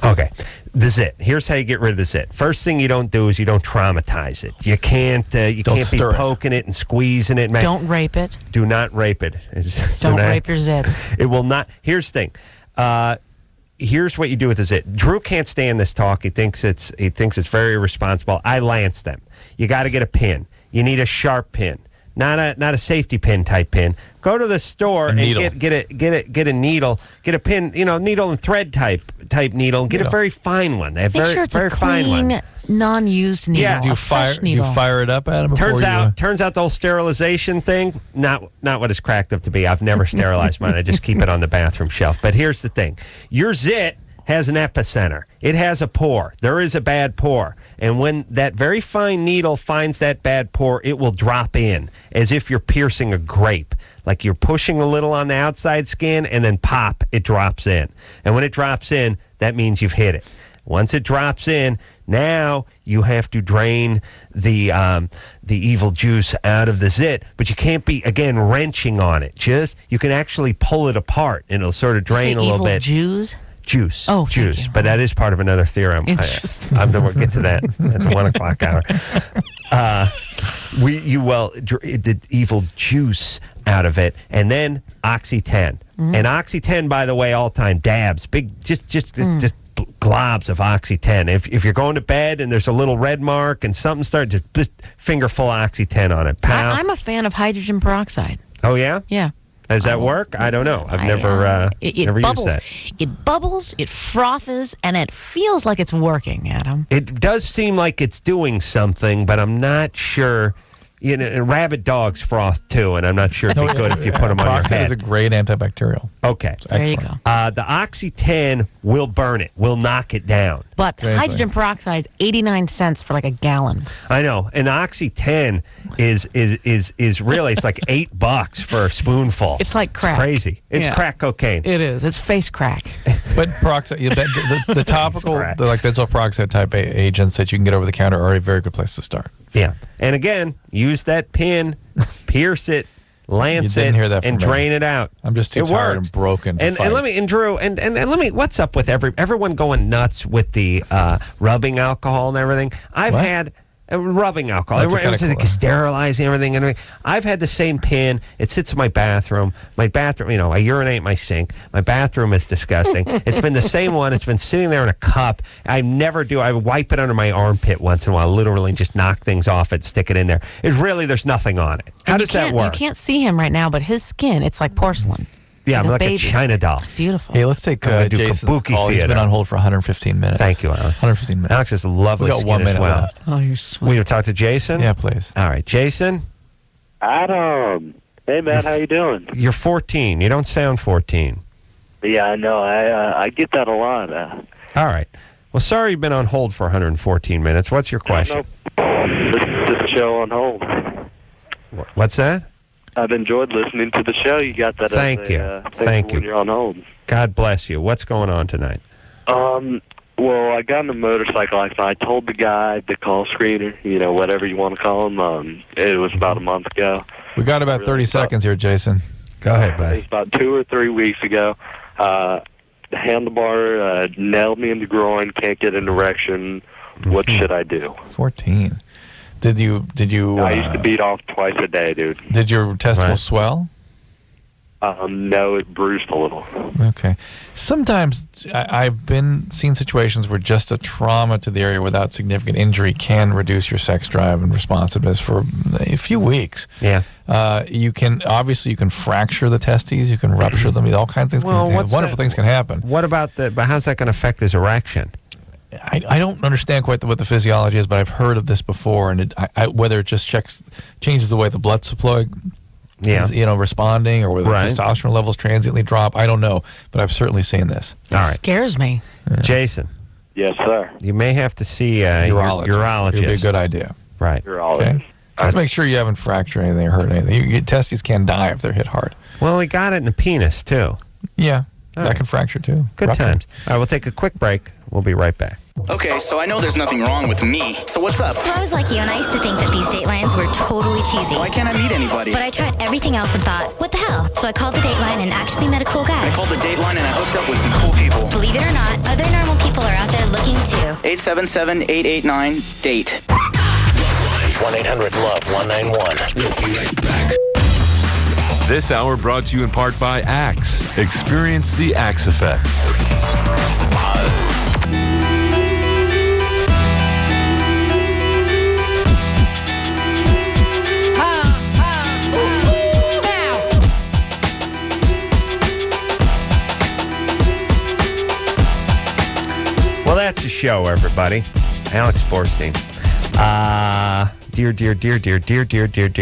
Okay. The zit. Here's how you get rid of the zit. First thing you don't do is you don't traumatize it. You can't be poking it and squeezing it. Don't rape it. Do not rape it. Don't rape your zits. It will not. Here's the thing. Here's what you do with the zit. Drew can't stand this talk. He thinks it's very irresponsible. I lance them. You got to get a pin. You need a sharp pin, not a safety pin type pin. Go to the store and get a needle. Get a pin, needle and thread type needle. And get a very fine one. They have Make sure it's very a fine one. clean, non-used needle. Yeah. Do you fire it up at him? Turns out the whole sterilization thing, not what it's cracked up to be. I've never sterilized mine. I just keep it on the bathroom shelf. But here's the thing. Your zit has an epicenter. It has a pore. There is a bad pore. And when that very fine needle finds that bad pore, it will drop in as if you're piercing a grape. Like you're pushing a little on the outside skin and then pop, it drops in. And when it drops in, that means you've hit it. Once it drops in, now you have to drain the evil juice out of the zit, but you can't be, again, wrenching on it. You can actually pull it apart and it'll sort of drain a little bit. Juice? Juice. Oh, juice. thank you. But that is part of another theorem. Interesting. We'll get to that at the 1 o'clock hour. It did evil juice out of it, and then Oxy-10. And Oxy-10, by the way, all time dabs, big, just globs of Oxy-10. If you're going to bed and there's a little red mark and something starts, just finger full Oxy-10 on it. Pow. I'm a fan of hydrogen peroxide. Oh yeah. Yeah. Does that work? I don't know. I've never bubbles. used that. It bubbles, it frothes, and it feels like it's working, Adam. It does seem like it's doing something, but I'm not sure. You know, rabid dogs froth too, and I'm not sure it'd be good if you put them on your Peroxide head. is a great antibacterial. Okay. There you go. The Oxy-10 will burn it, will knock it down. But hydrogen peroxide is 89 cents for like a gallon. I know, and the Oxy-10 is really, it's like $8 for a spoonful. It's like crack. It's crazy. It's crack cocaine. It is. It's face crack. But peroxide, the topical, the like benzoyl peroxide type agents that you can get over the counter are a very good place to start. Yeah, and again, use that pin, pierce it, lance it, and drain it out. I'm just too tired and broken. And let me, and Drew, and let me, what's up with everyone going nuts with the rubbing alcohol and everything? I've had rubbing alcohol. Everyone says it's sterilizing everything. And I've had the same pin. It sits in my bathroom. My bathroom, I urinate in my sink. My bathroom is disgusting. It's been the same one. It's been sitting there in a cup. I wipe it under my armpit once in a while, literally just knock things off it, stick it in there. There's nothing on it. How does that work? You can't see him right now, but his skin, it's like porcelain. Yeah, I'm like a baby. China doll. It's beautiful. Hey, let's take Jason's call. He's been on hold for 115 minutes. Thank you, Alex. 115 minutes. Alex is lovely. We got skin 1 minute as well. left. Oh, you're sweet. We will talk to Jason? Yeah, please. All right, Jason. Adam. Hey, man, how you doing? You're 14. You don't sound 14. Yeah, I know. I get that a lot. All right. Well, sorry you've been on hold for 114 minutes. What's your question? This show on hold. What's that? I've enjoyed listening to the show. You got that. Thank you. Thank you. When you're on hold. God bless you. What's going on tonight? Well, I got in a motorcycle accident. I told the guy, the call screener, whatever you want to call him. It was about a month ago. We got about 30 seconds here, Jason. Go ahead, buddy. It was about 2 or 3 weeks ago. The handlebar nailed me in the groin. Can't get an erection. What should I do? 14. Did you? I used to beat off twice a day, dude. Did your testicles swell? No, it bruised a little. Okay. Sometimes I've seen situations where just a trauma to the area without significant injury can reduce your sex drive and responsiveness for a few weeks. Yeah. You can fracture the testes. You can rupture them. All kinds of things. Wonderful things can happen. What about but how's that going to affect his erection? I don't understand quite what the physiology is, but I've heard of this before, and whether it just changes the way the blood supply is, responding, or whether testosterone levels transiently drop. I don't know, but I've certainly seen this. All right. Scares me. Yeah. Jason. Yes, sir. You may have to see a urologist. It would be a good idea. Right. Urologist. Okay. Just make sure you haven't fractured anything or hurt anything. Your testes can die if they're hit hard. Well, he got it in the penis, too. Yeah. That can fracture, too. Good times. All right, we'll take a quick break. We'll be right back. Okay, so I know there's nothing wrong with me. So what's up? So I was like you, and I used to think that these Datelines were totally cheesy. Why can't I meet anybody? But I tried everything else and thought, what the hell? So I called the Dateline and actually met a cool guy. I called the Dateline and I hooked up with some cool people. Believe it or not, other normal people are out there looking too. 877-889-DATE. 1-800-LOVE-191. We'll be right back. This hour brought to you in part by Axe. Experience the Axe effect. Well, that's the show, everybody. Alex Borstein. Dear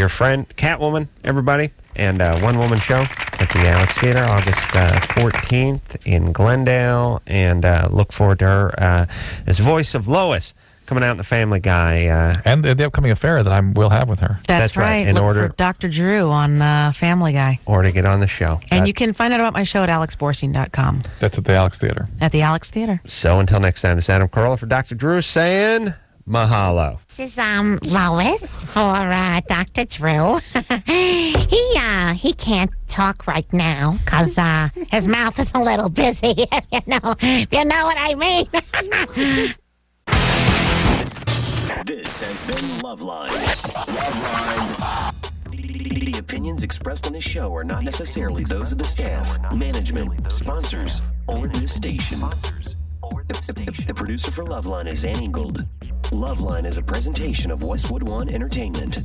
friend, Catwoman, everybody. And one-woman show at the Alex Theater, August 14th in Glendale. And look forward to her as voice of Lois coming out in The Family Guy. And the upcoming affair that I will have with her. That's right. Look for Dr. Drew on Family Guy. Or to get on the show. And you can find out about my show at alexborstein.com. That's at the Alex Theater. At the Alex Theater. So until next time, it's Adam Carolla for Dr. Drew saying Mahalo. This is Lois for Dr. Drew. He can't talk right now because his mouth is a little busy. If you know what I mean. This has been LoveLine. LoveLine. The opinions expressed on this show are not necessarily those of the staff, management, sponsors, or this station. The producer for LoveLine is Ann Ingold. LoveLine is a presentation of Westwood One Entertainment.